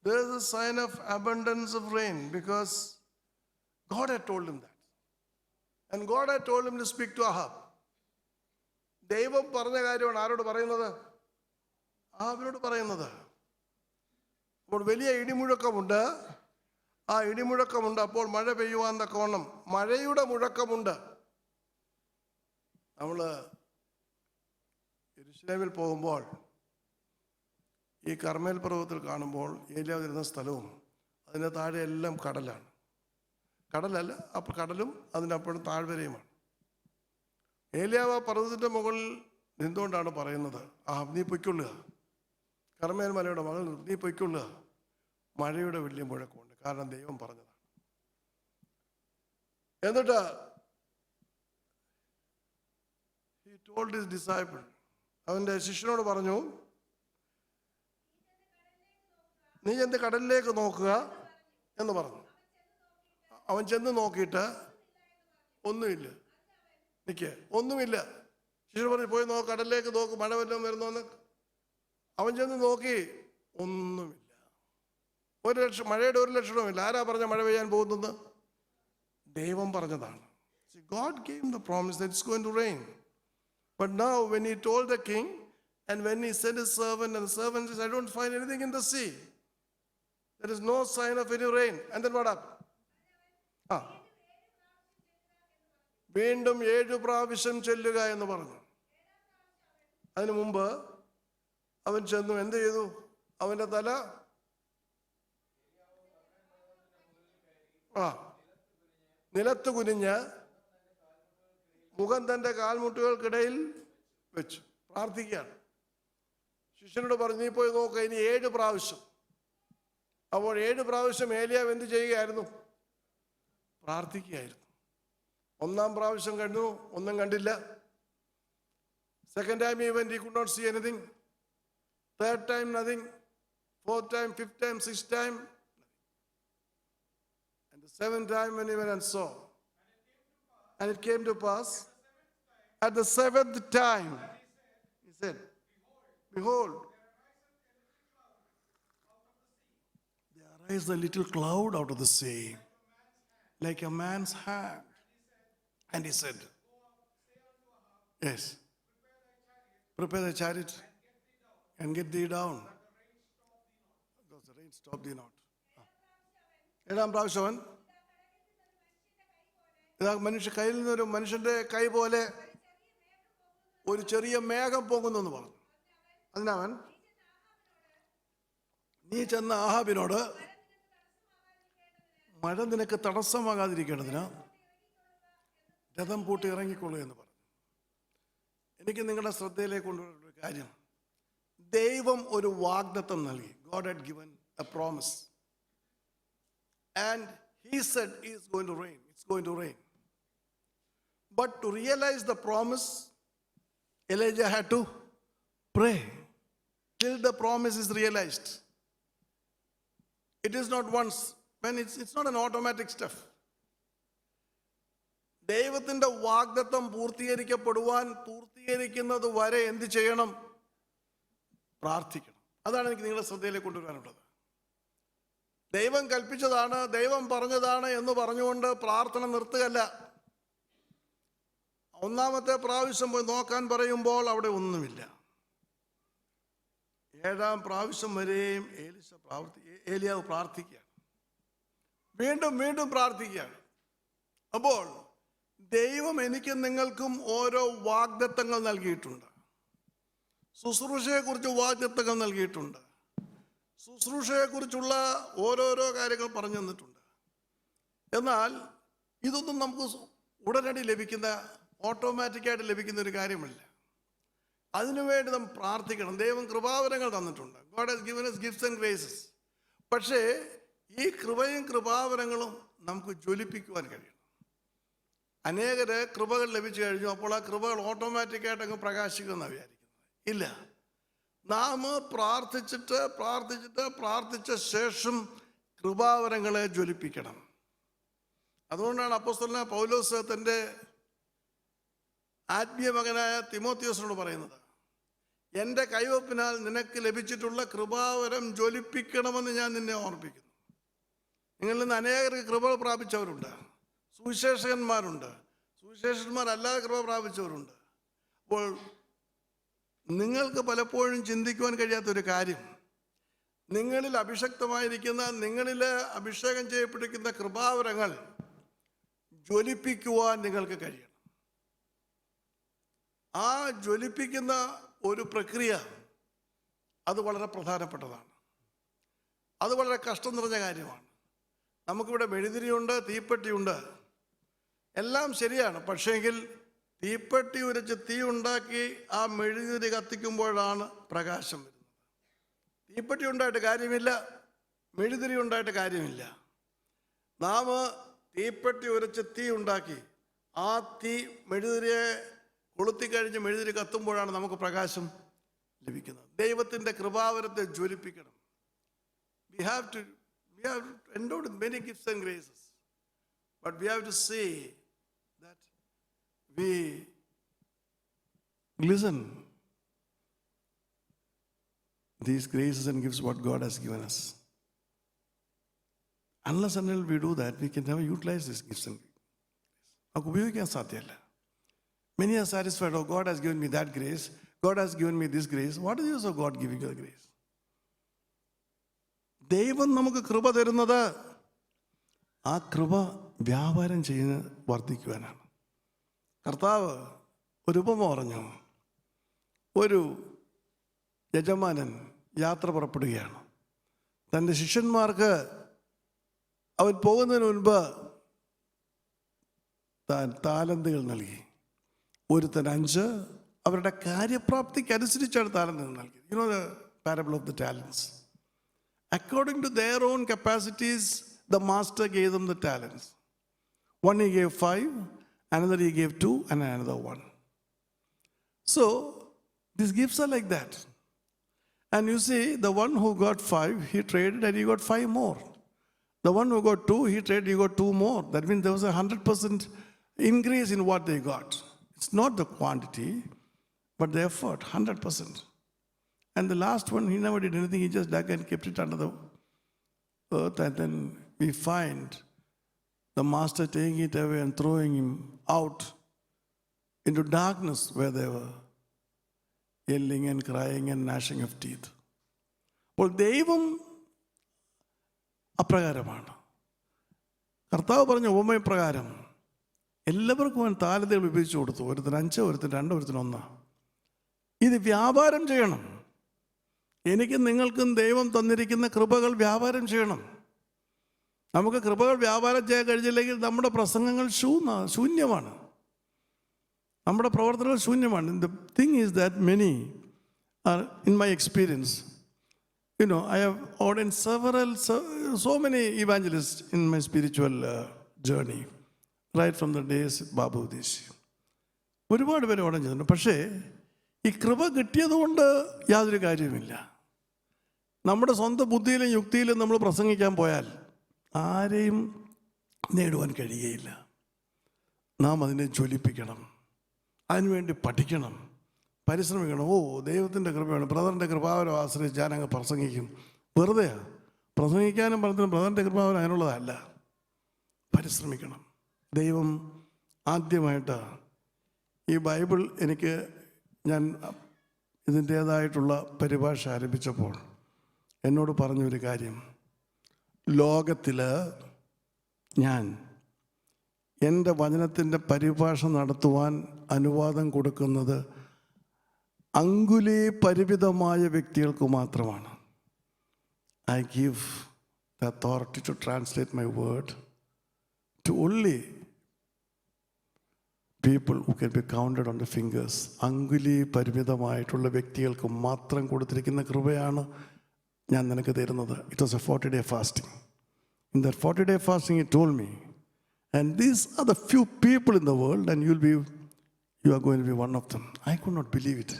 there is a sign of abundance of rain because God had told him that. And God had told him to speak to Ahab. ദൈവം പറഞ്ഞ കാര്യമാണ് ആരോട് പറയുന്നത്? ആഹാബിനോട് പറയുന്നത്. അപ്പോൾ വലിയ ഇടിമുഴക്കമുണ്ട്. ആ ഇടിമുഴക്കമുണ്ട്. അപ്പോൾ മഴ പെയ്യുവാൻ തക്കവണ്ണം മഴയുടെ മുഴക്കമുണ്ട്. നമ്മൾ യെരൂശലേമിൽ പോകുമ്പോൾ ഈ കർമ്മേൽ പർവ്വതത്തിൽ കാണുമ്പോൾ ഏലിയാവ് ഇരുന്ന സ്ഥലവും അതിൻ്റെ താഴെ എല്ലാം കടലാണ്. കടലല്ല, അപ്പോൾ കടലും അതിനപ്പുറം താഴ്വരയുമാണ്. ഏലിയാവ് പർവ്വതത്തിൻ്റെ മുകളിൽ നിന്നുകൊണ്ടാണ് പറയുന്നത്, നീ പൊയ്ക്കൊള്ളുക, കർമ്മേൽ മലയുടെ മകൾ നീ പൊയ്ക്കൊള്ളുക, മഴയുടെ വലിയ മുഴക്കമുണ്ട്, കാരണം ദൈവം പറഞ്ഞതാണ്. എന്നിട്ട് he told his disciple, അവൻ്റെ ശിഷ്യനോട് പറഞ്ഞു, നീ ചെന്ന് കടലിലേക്ക് നോക്കുക എന്ന് പറഞ്ഞു. അവൻ ചെന്ന് നോക്കിയിട്ട് ഒന്നുമില്ല. ഒന്നുമില്ല. ശിഷ്യർ പറഞ്ഞു, പോയി നോക്ക്, കടലിലേക്ക് നോക്ക്, മഴ വല്ലതും വരുന്നോന്ന്. അവൻ ചെന്ന് നോക്കി, ഒന്നുമില്ല. മഴയുടെ ഒരു ലക്ഷണവുമില്ല. ആരാ പറഞ്ഞ മഴ പെയ്യാൻ പോകുന്നത്? ദൈവം പറഞ്ഞതാണ്. God gave the promise that it's going to rain. But now when he told the king and when he sent his servant and the servant says, I don't find anything in the sea, there is no sign of any rain. And then what happened? വീണ്ടും 7 പ്രാവശ്യം ചെല്ലുക എന്ന് പറഞ്ഞു. അതിനു മുമ്പ് അവൻ ചെന്നു എന്ത് ചെയ്തു? അവന്റെ തല നിലത്ത് കുനിഞ്ഞ് മുഖം തൻ്റെ കാൽമുട്ടുകൾക്കിടയിൽ വെച്ചു പ്രാർത്ഥിക്കുകയാണ്. ശിഷ്യനോട് പറഞ്ഞു, നീ പോയി നോക്കുക, ഇനി 7 പ്രാവശ്യം. അപ്പോൾ 7 പ്രാവശ്യം ഏലിയാവ് എന്ത് ചെയ്യുകയായിരുന്നു? പ്രാർത്ഥിക്കുകയായിരുന്നു. ഒന്നാം പ്രാവശ്യം കണ്ടു, ഒന്നും കണ്ടില്ല. Second time he went, he could not see anything. Third time, nothing. Fourth time, fifth time, sixth time. And the seventh time when he went and saw. And it came to pass, at the seventh time, he said, behold, there arose a little cloud out of the sea, like a man's hand. And he said, yes, prepare the chariot and get thee down, because the rain stop thee not. ഏഴാം പ്രാവശ്യം ഇതാ കയ്യിൽ നിന്നൊരു മനുഷ്യന്റെ കൈ പോലെ ഒരു ചെറിയ മേഘം പോകുന്നു എന്ന് പറഞ്ഞു. അതിനവൻ, നീ ചെന്ന ആഹാബിനോട് മഴ നിനക്ക് തടസ്സമാകാതിരിക്കേണ്ടതിന് രഥം പൂട്ടി ഇറങ്ങിക്കൊള്ളു എന്ന് പറഞ്ഞു. എനിക്ക് നിങ്ങളുടെ ശ്രദ്ധയിലേക്ക് കൊണ്ടുവരുന്ന ഒരു കാര്യം, ദൈവം ഒരു വാഗ്ദത്തം നൽകി. God had given a promise and he said it's going to rain, it's going to rain. But to realize the promise, Elijah had to pray till the promise is realized. It is not once, when it's not an automatic stuff. ദൈവത്തിൻ്റെ വാഗ്ദത്തം പൂർത്തീകരിക്കുന്നത് വരെ എന്ത് ചെയ്യണം? പ്രാർത്ഥിക്കണം. അതാണ് എനിക്ക് നിങ്ങളുടെ ശ്രദ്ധയിലേക്ക് കൊണ്ടുവരാനുള്ളത്. ദൈവം കൽപ്പിച്ചതാണ്, ദൈവം പറഞ്ഞതാണ് എന്ന് പറഞ്ഞുകൊണ്ട് പ്രാർത്ഥന നിർത്തുകയല്ല. ഒന്നാമത്തെ പ്രാവശ്യം പോയി നോക്കാൻ പറയുമ്പോൾ അവിടെ ഒന്നുമില്ല. ഏഴാം പ്രാവശ്യം വരെയും ഏലിയാവ് പ്രാർത്ഥിക്കുകയാണ്, വീണ്ടും വീണ്ടും പ്രാർത്ഥിക്കുകയാണ്. അപ്പോൾ ദൈവം എനിക്കും നിങ്ങൾക്കും ഓരോ വാഗ്ദത്തങ്ങൾ നൽകിയിട്ടുണ്ട്. ശുശ്രൂഷയെക്കുറിച്ച് വാഗ്ദത്തങ്ങൾ നൽകിയിട്ടുണ്ട്. ശുശ്രൂഷയെക്കുറിച്ചുള്ള ഓരോരോ കാര്യങ്ങൾ പറഞ്ഞു തന്നിട്ടുണ്ട്. എന്നാൽ ഇതൊന്നും നമുക്ക് ഉടനടി ലഭിക്കുന്ന, ഓട്ടോമാറ്റിക്കായിട്ട് ലഭിക്കുന്ന ഒരു കാര്യമല്ല. അതിനുവേണ്ടി നാം പ്രാർത്ഥിക്കണം. ദൈവം കൃപാവരങ്ങൾ തന്നിട്ടുണ്ട്. God has given us gifts and graces. പക്ഷേ ഈ കൃപയും കൃപാവരങ്ങളും നമുക്ക് ജ്വലിപ്പിക്കുവാൻ കഴിയണം. അനേകര് കൃപകൾ ലഭിച്ചു കഴിഞ്ഞു, അപ്പോൾ ആ കൃപകൾ ഓട്ടോമാറ്റിക്കായിട്ട് അങ്ങ് പ്രകാശിക്കുമെന്നാണ് വിചാരിക്കുന്നത്. ഇല്ല, നാം പ്രാർത്ഥിച്ച ശേഷം കൃപാവരങ്ങളെ ജ്വലിപ്പിക്കണം. അതുകൊണ്ടാണ് അപ്പോസ്തലനായ പൗലോസ് തൻ്റെ ആത്മീയ മകനായ തിമോത്തിയോസിനോട് പറയുന്നത്, എൻ്റെ കൈവപ്പിനാൽ നിനക്ക് ലഭിച്ചിട്ടുള്ള കൃപാവരം ജ്വലിപ്പിക്കണമെന്ന് ഞാൻ നിന്നെ ഓർപ്പിക്കുന്നു. നിങ്ങളിൽ നിന്ന് അനേകർക്ക് കൃപ പ്രാപിച്ചവരുണ്ട്, സുവിശേഷകന്മാരുണ്ട്, സുവിശേഷന്മാരല്ലാതെ കൃപ പ്രാപിച്ചവരുണ്ട്. അപ്പോൾ നിങ്ങൾക്ക് പലപ്പോഴും ചിന്തിക്കുവാൻ കഴിയാത്തൊരു കാര്യം, നിങ്ങളിൽ അഭിഷക്തമായിരിക്കുന്ന, നിങ്ങളിൽ അഭിഷേകം ചെയ്യപ്പെട്ടിരിക്കുന്ന കൃപാവരങ്ങൾ ജ്വലിപ്പിക്കുവാൻ നിങ്ങൾക്ക് കഴിയണം. ആ ജ്വലിപ്പിക്കുന്ന ഒരു പ്രക്രിയ അത് വളരെ പ്രധാനപ്പെട്ടതാണ്. അത് വളരെ കഷ്ടം നിറഞ്ഞ കാര്യമാണ്. നമുക്കിവിടെ മെഴുതിരിയുണ്ട്, തീപ്പെട്ടിയുണ്ട്, എല്ലാം ശരിയാണ്. പക്ഷേങ്കിൽ തീപ്പെട്ടി ഉരച്ച് തീ ഉണ്ടാക്കി ആ മെഴുതിരി കത്തിക്കുമ്പോഴാണ് പ്രകാശം വരുന്നത്. തീപ്പെട്ടി ഉണ്ടായിട്ട് കാര്യമില്ല, മെഴുതിരി ഉണ്ടായിട്ട് കാര്യമില്ല. നാം തീപ്പെട്ടി ഉരച്ച് തീ ഉണ്ടാക്കി ആ തീ മെഴുതിരിയെ കൊളുത്തിക്കഴിഞ്ഞ് മെഴുതിരി കത്തുമ്പോഴാണ് നമുക്ക് പ്രകാശം ലഭിക്കുന്നത്. ദൈവത്തിൻ്റെ കൃപാവരത്തെ ജ്വലിപ്പിക്കണം. We have endowed with many gifts and graces, but we have to see that we glisten these graces and gifts what God has given us. Unless and until we do that, we can never utilize these gifts and graces. നമുക്ക് ഉപയോഗിക്കാൻ സാധ്യമല്ല. Many are satisfied, oh, God has given me that grace, God has given me this grace. What is the use of God giving you a grace? ദൈവം നമുക്ക് കൃപ തരുന്നത് ആ കൃപ വ്യാപാരം ചെയ്ത് വർദ്ധിക്കുവാനാണ്. കർത്താവ് ഒരു ഉപമ പറഞ്ഞു. ഒരു യജമാനൻ യാത്ര പുറപ്പെടുകയാണ്. തൻ്റെ ശിഷ്യന്മാർക്ക് അവൻ പോകുന്നതിന് മുൻപ് താൻ താലന്തുകൾ നൽകി. ഒരുത്തൻ 5, അവരുടെ കാര്യപ്രാപ്തിക്ക് അനുസരിച്ചാണ് താലന്തുകൾ നൽകി. You know the parable of the talents. According to their own capacities, the master gave them the talents. One he gave 5, another he gave 2, and another 1. So these gifts are like that. And you see, the one who got 5, he traded and he got 5 more. The one who got 2, he traded, he got 2 more. That means there was 100% increase in what they got. It's not the quantity, but the effort, 100%. And the last one, he never did anything. He just dug and kept it under the earth. And then we find the master taking it away and throwing him out into darkness where they were yelling and crying and gnashing of teeth. അപ്പോൾ ദൈവം അപ്രകാരമാണ്. കർത്താവ് പറഞ്ഞ ഉപമയപ്രകാരം എല്ലാവർക്കും അവൻ താലന്തുകൾ വിഭജിച്ചു കൊടുത്തു. ഒരുത്തിന് 5, ഒരുത്തിന് 2, ഒരുത്തിന് 1. ഇത് വ്യാപാരം ചെയ്യണം. എനിക്കും നിങ്ങൾക്കും ദൈവം തന്നിരിക്കുന്ന കൃപകൾ വ്യാപാരം ചെയ്യണം. നമുക്ക് കൃപകൾ വ്യാപാരം ചെയ്യാൻ കഴിഞ്ഞില്ലെങ്കിൽ നമ്മുടെ പ്രസംഗങ്ങൾ ശൂന്യമാണ്, നമ്മുടെ പ്രവർത്തനങ്ങൾ ശൂന്യമാണ്. The thing is that many are, in my experience, I have ordained so many evangelists in my spiritual journey, right from the days Babu ദേശി. ഒരുപാട് പേരെ ഓർഡൻ ചെയ്തിട്ടുണ്ട്. പക്ഷേ ഈ കൃപ കിട്ടിയതുകൊണ്ട് യാതൊരു കാര്യവുമില്ല. നമ്മുടെ സ്വന്തം ബുദ്ധിയിലും യുക്തിയിലും നമ്മൾ പ്രസംഗിക്കാൻ പോയാൽ ആരെയും നേടുവാൻ കഴിയുകയില്ല. നാം അതിനെ ജ്വലിപ്പിക്കണം, അതിനുവേണ്ടി പഠിക്കണം, പരിശ്രമിക്കണം. ദൈവത്തിൻ്റെ കൃപയാണ്, ബ്രദറിൻ്റെ കൃപാവരം ആശ്രയിച്ച് ഞാനങ്ങ് പ്രസംഗിക്കും. വെറുതെയാണ് പ്രസംഗിക്കാനും പറഞ്ഞാലും ബ്രദറിൻ്റെ കൃപാവരം അതിനുള്ളതല്ല. പരിശ്രമിക്കണം. ദൈവം ആദ്യമായിട്ട് ഈ ബൈബിൾ ഞാൻ ഇതിൻ്റേതായിട്ടുള്ള പരിഭാഷ ആരംഭിച്ചപ്പോൾ എന്നോട് പറഞ്ഞൊരു കാര്യം, ലോകത്തിൽ ഞാൻ എൻ്റെ വചനത്തിൻ്റെ പരിഭാഷ നടത്തുവാൻ അനുവാദം കൊടുക്കുന്നത് അങ്കുലി പരിമിതമായ വ്യക്തികൾക്ക് മാത്രമാണ്. I give the authority to translate my word to only people who can be counted on the fingers. അങ്കുലി പരിമിതമായിട്ടുള്ള വ്യക്തികൾക്ക് മാത്രം കൊടുത്തിരിക്കുന്ന കൃപയാണ് ഞാൻ നിനക്ക് തരുന്നത്. It was a 40-day fasting. In that 40-day fasting he told me, and these are the few people in the world, and you are going to be one of them. I could not believe it.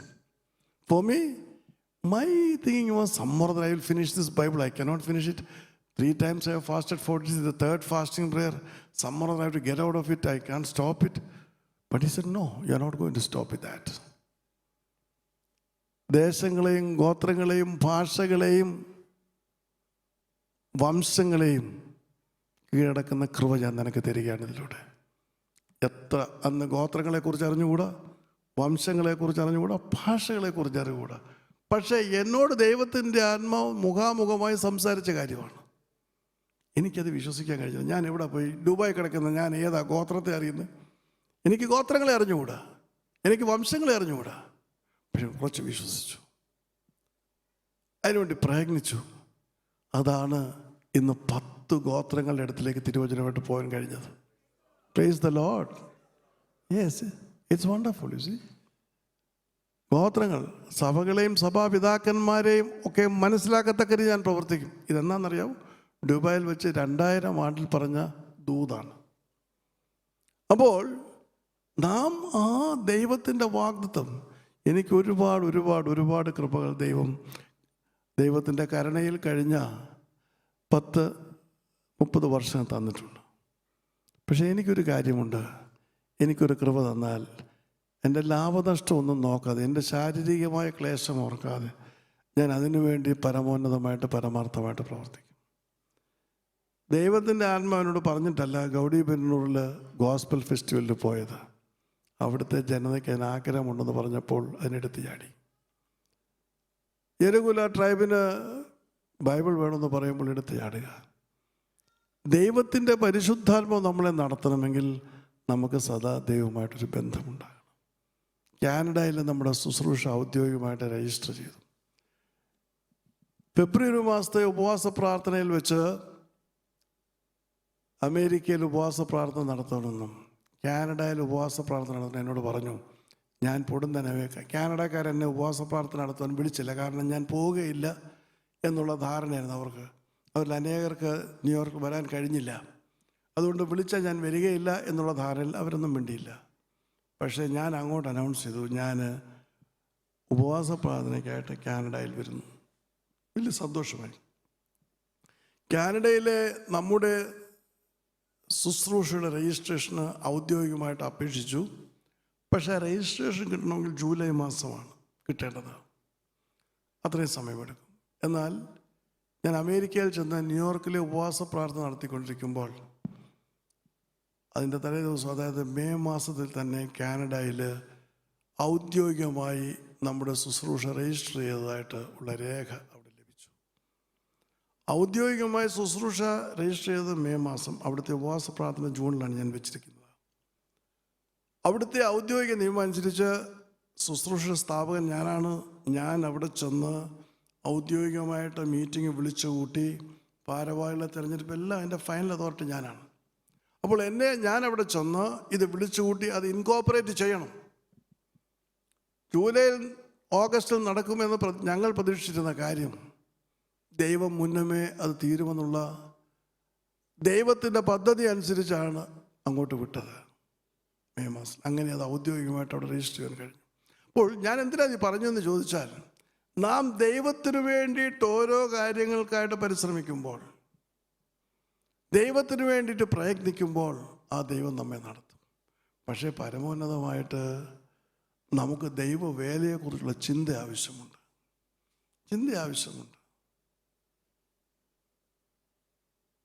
For me, my thinking was, somehow I will finish this Bible. I cannot finish it. 3 times I have fasted 40 days. The third fasting prayer, somehow I have to get out of it. I can't stop it. But he said, no, you are not going to stop with that. ദേശങ്ങളെയും ഗോത്രങ്ങളെയും ഭാഷകളെയും വംശങ്ങളെയും കീഴടക്കുന്ന കൃപ ഞാൻ നിനക്ക് തരികയാണ് ഇതിലൂടെ. എത്ര അന്ന് ഗോത്രങ്ങളെക്കുറിച്ച് അറിഞ്ഞുകൂടാ, വംശങ്ങളെക്കുറിച്ച് അറിഞ്ഞുകൂടാ, ഭാഷകളെക്കുറിച്ച് അറിഞ്ഞുകൂടാ. പക്ഷേ എന്നോട് ദൈവത്തിൻ്റെ ആത്മാവ് മുഖാമുഖമായി സംസാരിച്ച കാര്യമാണ്. എനിക്കത് വിശ്വസിക്കാൻ കഴിഞ്ഞില്ല. ഞാൻ എവിടെ പോയി ദുബായ് കിടക്കുന്ന ഞാൻ ഏതാ ഗോത്രത്തെ അറിയുന്നത്? എനിക്ക് ഗോത്രങ്ങളെ അറിഞ്ഞുകൂടാ, എനിക്ക് വംശങ്ങളെ അറിഞ്ഞുകൂടാ. പക്ഷെ കുറച്ച് വിശ്വസിച്ചു, അതിനുവേണ്ടി പ്രയത്നിച്ചു. അതാണ് ഇന്ന് 10 ഗോത്രങ്ങളുടെ അടുത്തിലേക്ക് തിരുവചനമായിട്ട് പോകാൻ കഴിഞ്ഞത്. Praise the lord. Yes, it's wonderful. You see, ഗോത്രങ്ങൾ സഭകളെയും സഭാപിതാക്കന്മാരെയും ഒക്കെ മനസ്സിലാക്കത്തക്ക രീതി ഞാൻ പ്രവർത്തിക്കും. ഇതെന്നാണെന്നറിയാവും, ദുബായിൽ വെച്ച് 2000 ആണ്ടിൽ പറഞ്ഞ ദൂതാണ്. അപ്പോൾ നാം ആ ദൈവത്തിൻ്റെ വാഗ്ദത്തം, എനിക്ക് ഒരുപാട് കൃപകൾ ദൈവത്തിൻ്റെ കരുണയിൽ കഴിഞ്ഞ 10-30 വർഷം തന്നിട്ടുണ്ട്. പക്ഷേ എനിക്കൊരു കാര്യമുണ്ട്, എനിക്കൊരു കൃപ തന്നാൽ എൻ്റെ ലാഭനഷ്ടമൊന്നും നോക്കാതെ, എൻ്റെ ശാരീരികമായ ക്ലേശം ഓർക്കാതെ ഞാൻ അതിനു വേണ്ടി പരമോന്നതമായിട്ട് പരമാർത്ഥമായിട്ട് പ്രവർത്തിക്കും. ദൈവത്തിൻ്റെ ആത്മാവിനോട് പറഞ്ഞിട്ടല്ല ഗൗഡി ബെന്നൂറിൽ ഗോസ്പൽ ഫെസ്റ്റിവലിൽ പോയത്. അവിടുത്തെ ജനതയ്ക്ക് അതിന് ആഗ്രഹമുണ്ടെന്ന് പറഞ്ഞപ്പോൾ അതിനെടുത്ത് ചാടി. യെരുകുല ട്രൈബിന് ബൈബിൾ വേണമെന്ന് പറയുമ്പോൾ എടുത്ത് ചാടുക. ദൈവത്തിൻ്റെ പരിശുദ്ധാത്മാവ് നമ്മളെ നടത്തണമെങ്കിൽ നമുക്ക് സദാ ദൈവമായിട്ടൊരു ബന്ധമുണ്ടാകണം. കാനഡയിൽ നമ്മുടെ ശുശ്രൂഷ ഔദ്യോഗികമായിട്ട് രജിസ്റ്റർ ചെയ്തു. ഫെബ്രുവരി മാസത്തെ ഉപവാസ പ്രാർത്ഥനയിൽ വെച്ച് അമേരിക്കയിൽ ഉപവാസ പ്രാർത്ഥന നടത്തണമെന്നും കാനഡയിൽ ഉപവാസ പ്രാർത്ഥന നടത്തണം എന്നോട് പറഞ്ഞു. ഞാൻ പൊടുന്നനെ കാനഡക്കാരെന്നെ ഉപവാസ പ്രാർത്ഥന നടത്താൻ വിളിച്ചില്ല. കാരണം ഞാൻ പോവുകയില്ല എന്നുള്ള ധാരണയായിരുന്നു അവർക്ക്. അവരിൽ അനേകർക്ക് ന്യൂയോർക്ക് വരാൻ കഴിഞ്ഞില്ല. അതുകൊണ്ട് വിളിച്ചാൽ ഞാൻ വരികയില്ല എന്നുള്ള ധാരണയിൽ അവരൊന്നും മിണ്ടിയില്ല. പക്ഷേ ഞാൻ അങ്ങോട്ട് അനൗൺസ് ചെയ്തു, ഞാൻ ഉപവാസ പ്രാർത്ഥനയ്ക്കായിട്ട് കാനഡയിൽ വരുന്നു. വലിയ സന്തോഷമായി. കാനഡയിലെ നമ്മുടെ ശുശ്രൂഷയുടെ രജിസ്ട്രേഷന് ഔദ്യോഗികമായിട്ട് അപേക്ഷിച്ചു. പക്ഷേ രജിസ്ട്രേഷൻ കിട്ടണമെങ്കിൽ ജൂലൈ മാസമാണ് കിട്ടേണ്ടത്. അത്രയും സമയമെടുക്കും. എന്നാൽ ഞാൻ അമേരിക്കയിൽ ചെന്ന് ന്യൂയോർക്കിലെ ഉപവാസ പ്രാർത്ഥന നടത്തിക്കൊണ്ടിരിക്കുമ്പോൾ അതിൻ്റെ തലേ ദിവസം, അതായത് മെയ് മാസത്തിൽ തന്നെ കാനഡയിൽ ഔദ്യോഗികമായി നമ്മുടെ ശുശ്രൂഷ രജിസ്റ്റർ ചെയ്തതായിട്ട് ഉള്ള രേഖ അവിടെ ലഭിച്ചു. ഔദ്യോഗികമായി ശുശ്രൂഷ രജിസ്റ്റർ ചെയ്തത് മെയ് മാസം. അവിടുത്തെ ഉപവാസ പ്രാർത്ഥന ജൂണിലാണ് ഞാൻ വെച്ചിരിക്കുന്നത്. അവിടുത്തെ ഔദ്യോഗിക നിയമം അനുസരിച്ച് ശുശ്രൂഷ സ്ഥാപകൻ ഞാനാണ്. ഞാൻ അവിടെ ചെന്ന് ഔദ്യോഗികമായിട്ട് മീറ്റിംഗ് വിളിച്ചു കൂട്ടി ഭാരവാഹികളെ തിരഞ്ഞെടുപ്പ് എല്ലാം അതിൻ്റെ ഫൈനൽ അതോറിറ്റി ഞാനാണ്. അപ്പോൾ ഞാൻ അവിടെ ചെന്ന് ഇത് വിളിച്ചു കൂട്ടി അത് ഇൻകോപ്പറേറ്റ് ചെയ്യണം. ജൂലൈയിൽ ഓഗസ്റ്റിൽ നടക്കുമെന്ന് ഞങ്ങൾ പ്രതീക്ഷിച്ചിരുന്ന കാര്യം ദൈവം മുന്നമേ അത് തീരുമെന്നുള്ള ദൈവത്തിൻ്റെ പദ്ധതി അനുസരിച്ചാണ് അങ്ങോട്ട് വിട്ടത് മെയ് മാസം. അങ്ങനെ അത് ഔദ്യോഗികമായിട്ട് അവിടെ രജിസ്റ്റർ ചെയ്യാൻ കഴിഞ്ഞു. അപ്പോൾ ഞാൻ എന്തിനാണ് പറഞ്ഞു എന്ന് ചോദിച്ചാൽ, നാം ദൈവത്തിന് വേണ്ടിയിട്ട് ഓരോ കാര്യങ്ങൾക്കായിട്ട് പരിശ്രമിക്കുമ്പോൾ, ദൈവത്തിന് വേണ്ടിയിട്ട് പ്രയത്നിക്കുമ്പോൾ ആ ദൈവം നമ്മെ നടത്തും. പക്ഷേ പരമോന്നതമായിട്ട് നമുക്ക് ദൈവവേലയെക്കുറിച്ചുള്ള ചിന്ത ആവശ്യമുണ്ട്.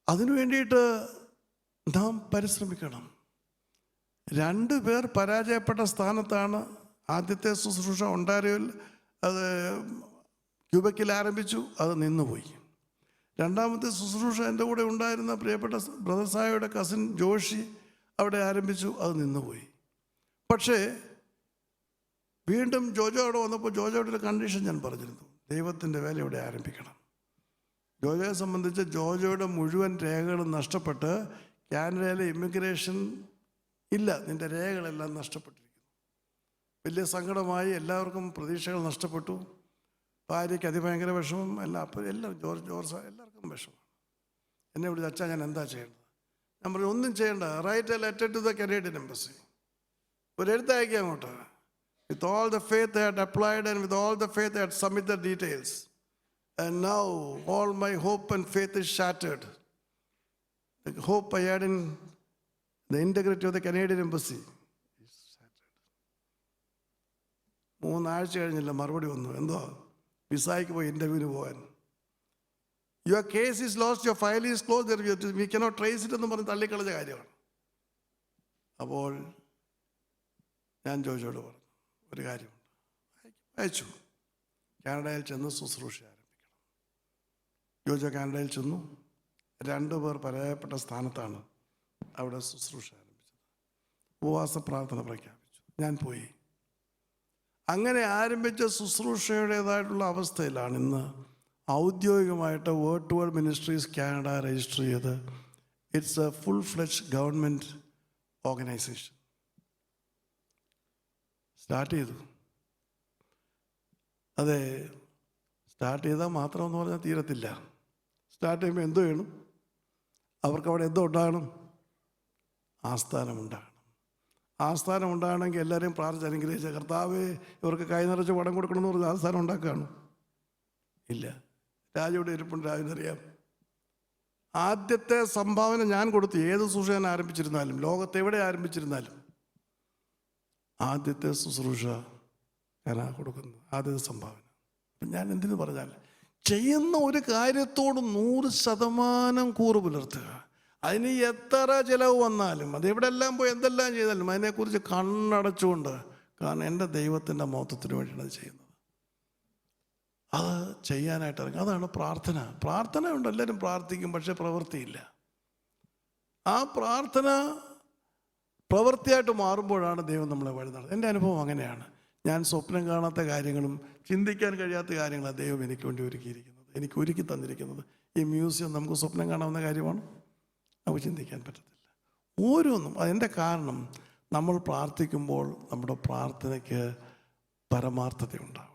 അതിനു വേണ്ടിയിട്ട് നാം പരിശ്രമിക്കണം. 2 പേർ പരാജയപ്പെട്ട സ്ഥാനത്താണ് ആദ്യത്തെ ശുശ്രൂഷ ഒണ്ടാരിയോയിൽ, അത് ക്യൂബക്കിൽ ആരംഭിച്ചു, അത് നിന്നുപോയി. രണ്ടാമത്തെ ശുശ്രൂഷ എൻ്റെ കൂടെ ഉണ്ടായിരുന്ന പ്രിയപ്പെട്ട ബ്രദർ സായയുടെ കസിൻ ജോഷി അവിടെ ആരംഭിച്ചു, അത് നിന്നുപോയി. പക്ഷേ വീണ്ടും ജോജോ അവിടെ വന്നപ്പോൾ ജോജോയുടെ ഒരു കണ്ടീഷൻ ഞാൻ പറഞ്ഞിരുന്നു, ദൈവത്തിൻ്റെ വേല ഇവിടെ ആരംഭിക്കണം. ജോജോയെ സംബന്ധിച്ച് ജോജോയുടെ മുഴുവൻ രേഖകളും നഷ്ടപ്പെട്ട് കാനഡയിലെ ഇമിഗ്രേഷൻ ഇല്ല, നിൻ്റെ രേഖകളെല്ലാം നഷ്ടപ്പെട്ടിരിക്കുന്നു. വലിയ സങ്കടമായി, എല്ലാവർക്കും പ്രതീക്ഷകൾ നഷ്ടപ്പെട്ടു. ഭാര്യയ്ക്ക് അതിഭയങ്കര വിഷമം, അപ്പോൾ ജോർജ് എല്ലാവർക്കും വിഷമം. എന്നെ വിളിച്ച്, അച്ഛാ ഞാൻ എന്താ ചെയ്യേണ്ടത്? ഞാൻ പറഞ്ഞു, ഒന്നും ചെയ്യേണ്ട, write a letter to the Canadian embassy. ഒരു എഴുത്തയക്കാം അങ്ങോട്ട്. With all the faith I had applied and with all the faith I had submitted the details. And now all my hope and faith is shattered. The hope I had in the integrity of the Canadian embassy is shattered. 3 ആഴ്ച കഴിഞ്ഞില്ല മറുപടി വന്നു. എന്തോ വിസായ്ക്ക് പോയി ഇൻ്റർവ്യൂവിന് പോകാൻ. Your case is lost, your file is closed, we cannot trace it എന്ന് പറഞ്ഞ് തള്ളിക്കളഞ്ഞ കാര്യമാണ്. അപ്പോൾ ഞാൻ ജോജോട് പറഞ്ഞു, ഒരു കാര്യമുണ്ട്, അയച്ചു. കാനഡയിൽ ചെന്ന് ശുശ്രൂഷ ആരംഭിക്കണം. ജോജോ കാനഡയിൽ ചെന്നു. 2 പേർ പരാജയപ്പെട്ട സ്ഥാനത്താണ് അവിടെ ശുശ്രൂഷ ആരംഭിച്ചത്. ഉപവാസ പ്രാർത്ഥന പ്രഖ്യാപിച്ചു. ഞാൻ പോയി. അങ്ങനെ ആരംഭിച്ച ശുശ്രൂഷയുടേതായിട്ടുള്ള അവസ്ഥയിലാണ് ഇന്ന് ഔദ്യോഗികമായിട്ട് word to word ministries Canada register ചെയ്ത് it's a full fledged government organisation. Start ചെയ്തു. അതെ, സ്റ്റാർട്ട് ചെയ്താൽ മാത്രമെന്ന് പറഞ്ഞാൽ തീരത്തില്ല. സ്റ്റാർട്ട് ചെയ്യുമ്പോൾ എന്തോ വേണം? അവർക്കവിടെ എന്തോ ഉണ്ടാകണം? ആസ്ഥാനം ഉണ്ടാകണം. ആസ്ഥാനം ഉണ്ടാകണമെങ്കിൽ എല്ലാവരെയും പ്രാർത്ഥിച്ച് അനുഗ്രഹിച്ച കർത്താവേ ഇവർക്ക് കൈ നിറച്ച് പണം കൊടുക്കണമെന്ന് പറഞ്ഞ് ആസ്ഥാനം ഉണ്ടാക്കുകയാണ്? ഇല്ല. രാജയുടെ ഇരിപ്പുണ്ട്, രാജനറിയാം. ആദ്യത്തെ സംഭാവന ഞാൻ കൊടുത്തു. ഏത് ശുശ്രൂഷ ഞാൻ ആരംഭിച്ചിരുന്നാലും, ലോകത്തെവിടെ ആരംഭിച്ചിരുന്നാലും, ആദ്യത്തെ ശുശ്രൂഷ ഞാനാ കൊടുക്കുന്നത്, ആദ്യത്തെ സംഭാവന. ഞാൻ എന്തിനു പറഞ്ഞാൽ, ചെയ്യുന്ന ഒരു കാര്യത്തോട് 100% കൂറ് പുലർത്തുക. അതിന് എത്ര ചിലവ് വന്നാലും, അതെവിടെല്ലാം പോയി എന്തെല്ലാം ചെയ്താലും അതിനെക്കുറിച്ച് കണ്ണടച്ചുകൊണ്ട്, കാരണം എൻ്റെ ദൈവത്തിൻ്റെ മഹത്വത്തിന് വേണ്ടിയാണ് അത് ചെയ്യുന്നത്. അത് ചെയ്യാനായിട്ട് ഇറങ്ങും. അതാണ് പ്രാർത്ഥന. പ്രാർത്ഥനയുണ്ട്, എല്ലാവരും പ്രാർത്ഥിക്കും, പക്ഷേ പ്രവൃത്തിയില്ല. ആ പ്രാർത്ഥന പ്രവൃത്തിയായിട്ട് മാറുമ്പോഴാണ് ദൈവം നമ്മളെ വഴി നടത്തുന്നത്. എൻ്റെ അനുഭവം അങ്ങനെയാണ്. ഞാൻ സ്വപ്നം കാണാത്ത കാര്യങ്ങളും ചിന്തിക്കാൻ കഴിയാത്ത കാര്യങ്ങളാണ് ദൈവം എനിക്ക് വേണ്ടി ഒരുക്കിയിരിക്കുന്നത്, എനിക്ക് ഒരുക്കി തന്നിരിക്കുന്നത്. ഈ മ്യൂസിയം നമുക്ക് സ്വപ്നം കാണാവുന്ന കാര്യമാണ്, നമുക്ക് ചിന്തിക്കാൻ പറ്റത്തില്ല. ഓരോന്നും അതിൻ്റെ കാരണം നമ്മൾ പ്രാർത്ഥിക്കുമ്പോൾ നമ്മുടെ പ്രാർത്ഥനയ്ക്ക് പരമാർത്ഥത ഉണ്ടാവണം.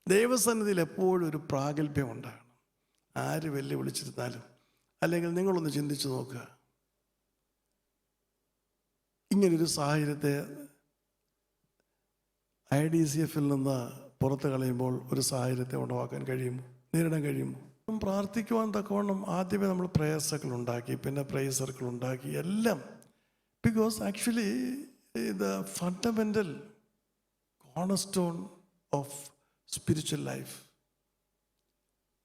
ദൈവസന്നിധിയിൽ എപ്പോഴും ഒരു പ്രാഗൽഭ്യം ഉണ്ടാകണം. ആര് വെല്ലുവിളിച്ചിരുന്നാലും, അല്ലെങ്കിൽ നിങ്ങളൊന്ന് ചിന്തിച്ച് നോക്കുക, ഇങ്ങനൊരു സാഹചര്യത്തെ IDCFൽ നിന്ന് പുറത്ത് കളയുമ്പോൾ ഒരു സാഹചര്യത്തെ ഉണവാക്കാൻ കഴിയുമോ, നേരിടാൻ കഴിയുമോ? പ്രാർത്ഥിക്കുവാൻ തക്കവണ്ണം ആദ്യമേ നമ്മൾ പ്രേയർ സർക്കിൾ ഉണ്ടാക്കി, പിന്നെ പ്രേയർ സർക്കിൾ ഉണ്ടാക്കി, എല്ലാം. Because actually the fundamental cornerstone of spiritual life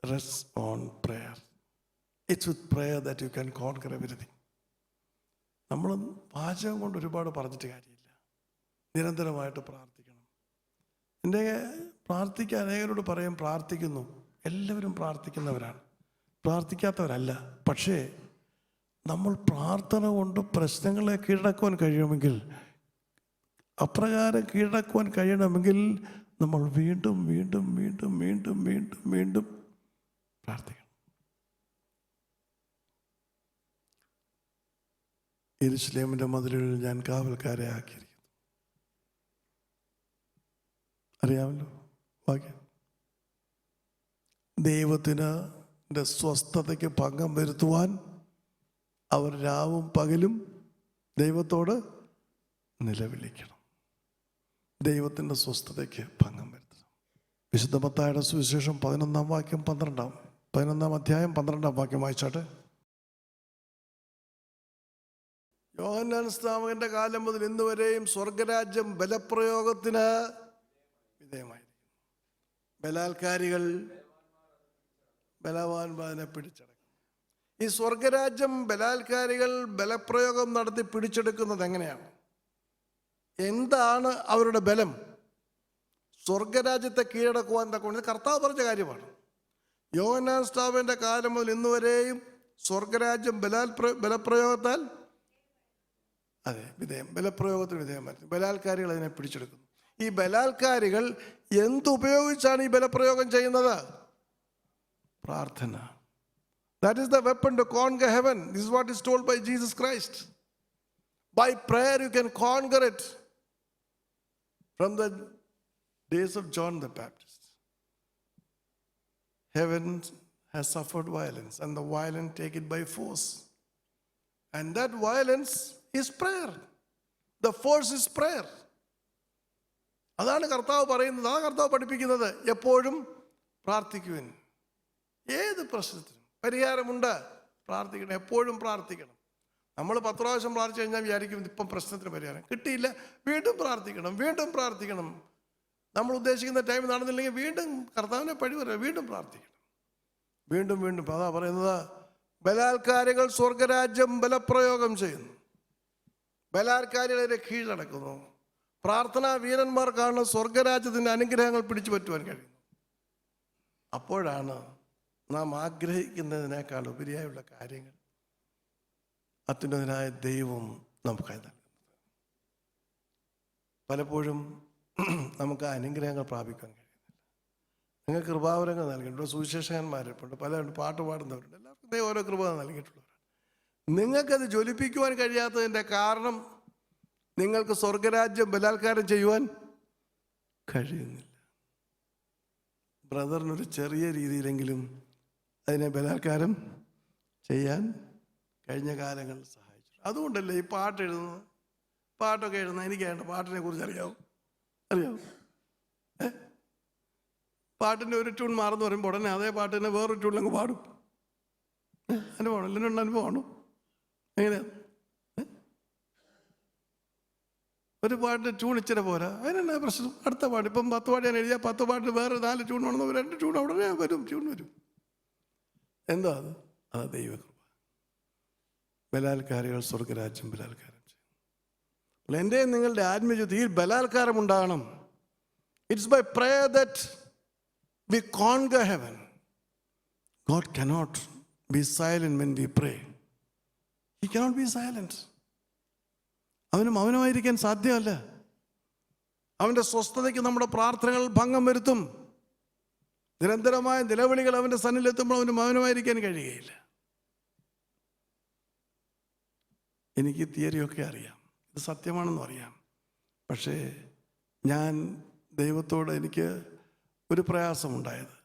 rests on prayer. It's with prayer that you can conquer everything. നമ്മൾ വാചകം കൊണ്ട് ഒരുപാട് പറഞ്ഞിട്ട് കാര്യമില്ല, നിരന്തരമായിട്ട് പ്രാർത്ഥിക്കണം. എൻ്റെ പ്രാർത്ഥിക്കാൻ അനേകരോട് പറയും, പ്രാർത്ഥിക്കുന്നു. എല്ലാവരും പ്രാർത്ഥിക്കുന്നവരാണ്, പ്രാർത്ഥിക്കാത്തവരല്ല. പക്ഷേ നമ്മൾ പ്രാർത്ഥന കൊണ്ട് പ്രശ്നങ്ങളെ കീഴടക്കുവാൻ കഴിയുമെങ്കിൽ, അപ്രകാരം കീഴടക്കുവാൻ കഴിയണമെങ്കിൽ നമ്മൾ വീണ്ടും വീണ്ടും വീണ്ടും വീണ്ടും വീണ്ടും വീണ്ടും പ്രാർത്ഥിക്കണം. യെരൂശലേമിൻ്റെ മതിലുകളിൽ ഞാൻ കാവൽക്കാരെ ആക്കിയിരിക്കുന്നു. അറിയാമല്ലോ വാക്യം. ദൈവത്തിന് സ്വസ്ഥതയ്ക്ക് ഭംഗം വരുത്തുവാൻ അവർ രാവും പകലും ദൈവത്തോട് നിലവിളിക്കണം. ദൈവത്തിൻ്റെ സ്വസ്ഥതയ്ക്ക് ഭംഗം വരുത്തണം. വിശുദ്ധ മത്തായിയുടെ സുവിശേഷം 11 അധ്യായം 12 വാക്യം വായിച്ചാട്ടെ. യോഹന്നാൻ സ്നാപകന്റെ കാലം മുതൽ ഇന്ന് വരെയും സ്വർഗരാജ്യം ബലപ്രയോഗത്തിന് വിധേയമായിരിക്കും. ബലാത്കാരികൾ ബലവാന്മാരെ പിടിച്ചടക്കും. ഈ സ്വർഗരാജ്യം ബലാത്കാരികൾ ബലപ്രയോഗം നടത്തി പിടിച്ചെടുക്കുന്നത് എങ്ങനെയാണ്? എന്താണ് അവരുടെ ബലം? സ്വർഗരാജ്യത്തെ കീഴടക്കുവാൻ തക്കവണ്ണം കർത്താവ് പറഞ്ഞ കാര്യമാണ്. യോഹന്നാൻ സ്നാപകന്റെ കാലം മുതൽ ഇന്ന് വരെയും സ്വർഗരാജ്യം ബലപ്രയോഗത്താൽ ബലപ്രയോഗത്തിന് വിധേയമായിരുന്നു. ബലാത്കാരികൾ അതിനെ പിടിച്ചെടുക്കുന്നു. ഈ ബലാത്കാരികൾ എന്തുപയോഗിച്ചാണ് ഈ ബലപ്രയോഗം ചെയ്യുന്നത്? പ്രാർത്ഥന. That is the weapon to conquer heaven. This is what is told by Jesus Christ. By prayer you can conquer it. From the days of John the Baptist, heaven has suffered violence and the violent take it by force. And that violence is prayer. The force is prayer. അതാണ് കർത്താവ് പറയുന്നത്, അതാണ് കർത്താവ് പഠിപ്പിക്കുന്നത്. എപ്പോഴും പ്രാർത്ഥിക്കുവിൻ. ഏത് പ്രശ്നത്തിനും പരിഹാരമുണ്ട്, പ്രാർത്ഥിക്കണം. എപ്പോഴും പ്രാർത്ഥിക്കണം. നമ്മൾ 10 പ്രാവശ്യം പ്രാർത്ഥിച്ചു കഴിഞ്ഞാൽ വിചാരിക്കും ഇപ്പം പ്രശ്നത്തിന് പരിഹാരം കിട്ടിയില്ല, വീണ്ടും പ്രാർത്ഥിക്കണം, വീണ്ടും പ്രാർത്ഥിക്കണം. നമ്മൾ ഉദ്ദേശിക്കുന്ന ടൈം നടന്നില്ലെങ്കിൽ വീണ്ടും കർത്താവിനെ പഴി പറയാം, വീണ്ടും പ്രാർത്ഥിക്കണം, വീണ്ടും വീണ്ടും. അതാ പറയുന്നത്, ബലാത്കാരികൾ സ്വർഗരാജ്യം ബലപ്രയോഗം ചെയ്യുന്നു, ബലാത്കാരികളെ കീഴടക്കുന്നു. പ്രാർത്ഥനാ വീരന്മാർക്കാണ് സ്വർഗരാജ്യത്തിൻ്റെ അനുഗ്രഹങ്ങൾ പിടിച്ചു പറ്റുവാൻ കഴിയുന്നത്. അപ്പോഴാണ് നാം ആഗ്രഹിക്കുന്നതിനേക്കാൾ ഉപരിയായുള്ള കാര്യങ്ങൾ അത്യുന്നതനായ ദൈവം നമുക്കായി നൽകുന്നത്. പലപ്പോഴും നമുക്ക് അനുഗ്രഹങ്ങൾ പ്രാപിക്കാൻ കഴിയുന്നില്ല. നിങ്ങൾക്ക് കൃപാവരങ്ങൾ നൽകിയിട്ടുണ്ട്, സുവിശേഷകന്മാരുണ്ട്, പലരുണ്ട്, പാട്ട് പാടുന്നവരുണ്ട്, എല്ലാവർക്കും ദൈവം ഓരോ കൃപ നൽകിയിട്ടുള്ളവരാണ്. നിങ്ങൾക്കത് ജ്വലിപ്പിക്കുവാൻ കഴിയാത്തതിൻ്റെ കാരണം നിങ്ങൾക്ക് സ്വർഗരാജ്യം ബലാത്കാരം ചെയ്യുവാൻ കഴിയുന്നില്ല. ബ്രദറിനൊരു ചെറിയ രീതിയിലെങ്കിലും അതിനെ ബലാത്കാരം ചെയ്യാൻ കഴിഞ്ഞ കാലങ്ങളിൽ സഹായിച്ചു. അതുകൊണ്ടല്ലേ ഈ പാട്ട് എഴുതുന്നത്, പാട്ടൊക്കെ എഴുതുന്നത്. എനിക്കേണ്ട പാട്ടിനെ കുറിച്ച് അറിയാവും. പാട്ടിൻ്റെ ഒരു ട്യൂൺ മാറുന്നു പറയുമ്പോൾ ഉടനെ അതേ പാട്ടിനെ വേറൊരു ട്യൂണിലങ്ങ് പാടും. അനുഭവമാണ്, എല്ലാവരും അനുഭവമാണ്. എങ്ങനെയാണ്? ഒരു പാട്ടിൻ്റെ ട്യൂൺ ഇച്ചിരി പോരാ, അതിനെന്നാ പ്രശ്നം? അടുത്ത പാട്ട് ഇപ്പം 10 പാട്ട് ഞാൻ എഴുതിയാൽ 10 പാട്ടിന് വേറെ 4 ട്യൂൺ വേണമെന്ന് 2 ട്യൂൺ അവിടെ വരും, ട്യൂൺ വരും. എന്താ അത്? അതാ ദൈവകൃപ. ബലാത്കാരികൾ സ്വർഗരാജ്യം ബലാത്കാരം ചെയ്യും. എൻ്റെ നിങ്ങളുടെ ആത്മജീവിതത്തിൽ ബലാത്കാരം ഉണ്ടാകണം. It's by prayer that we conquer heaven. God cannot be silent when we pray. He cannot be silent. അവന് മൗനമായിരിക്കാൻ സാധ്യമല്ല. അവൻ്റെ സ്വസ്ഥതയ്ക്ക് നമ്മുടെ പ്രാർത്ഥനകൾ ഭംഗം വരുത്തും. നിരന്തരമായ നിലവിളികൾ അവൻ്റെ സന്നിധിയിലെത്തുമ്പോൾ അവന് മൗനമായിരിക്കാൻ കഴിയുകയില്ല. എനിക്ക് തിയറിയൊക്കെ അറിയാം, ഇത് സത്യമാണെന്നും അറിയാം. പക്ഷേ ഞാൻ ദൈവത്തോട് എനിക്ക് ഒരു പ്രയാസമുണ്ടായത്,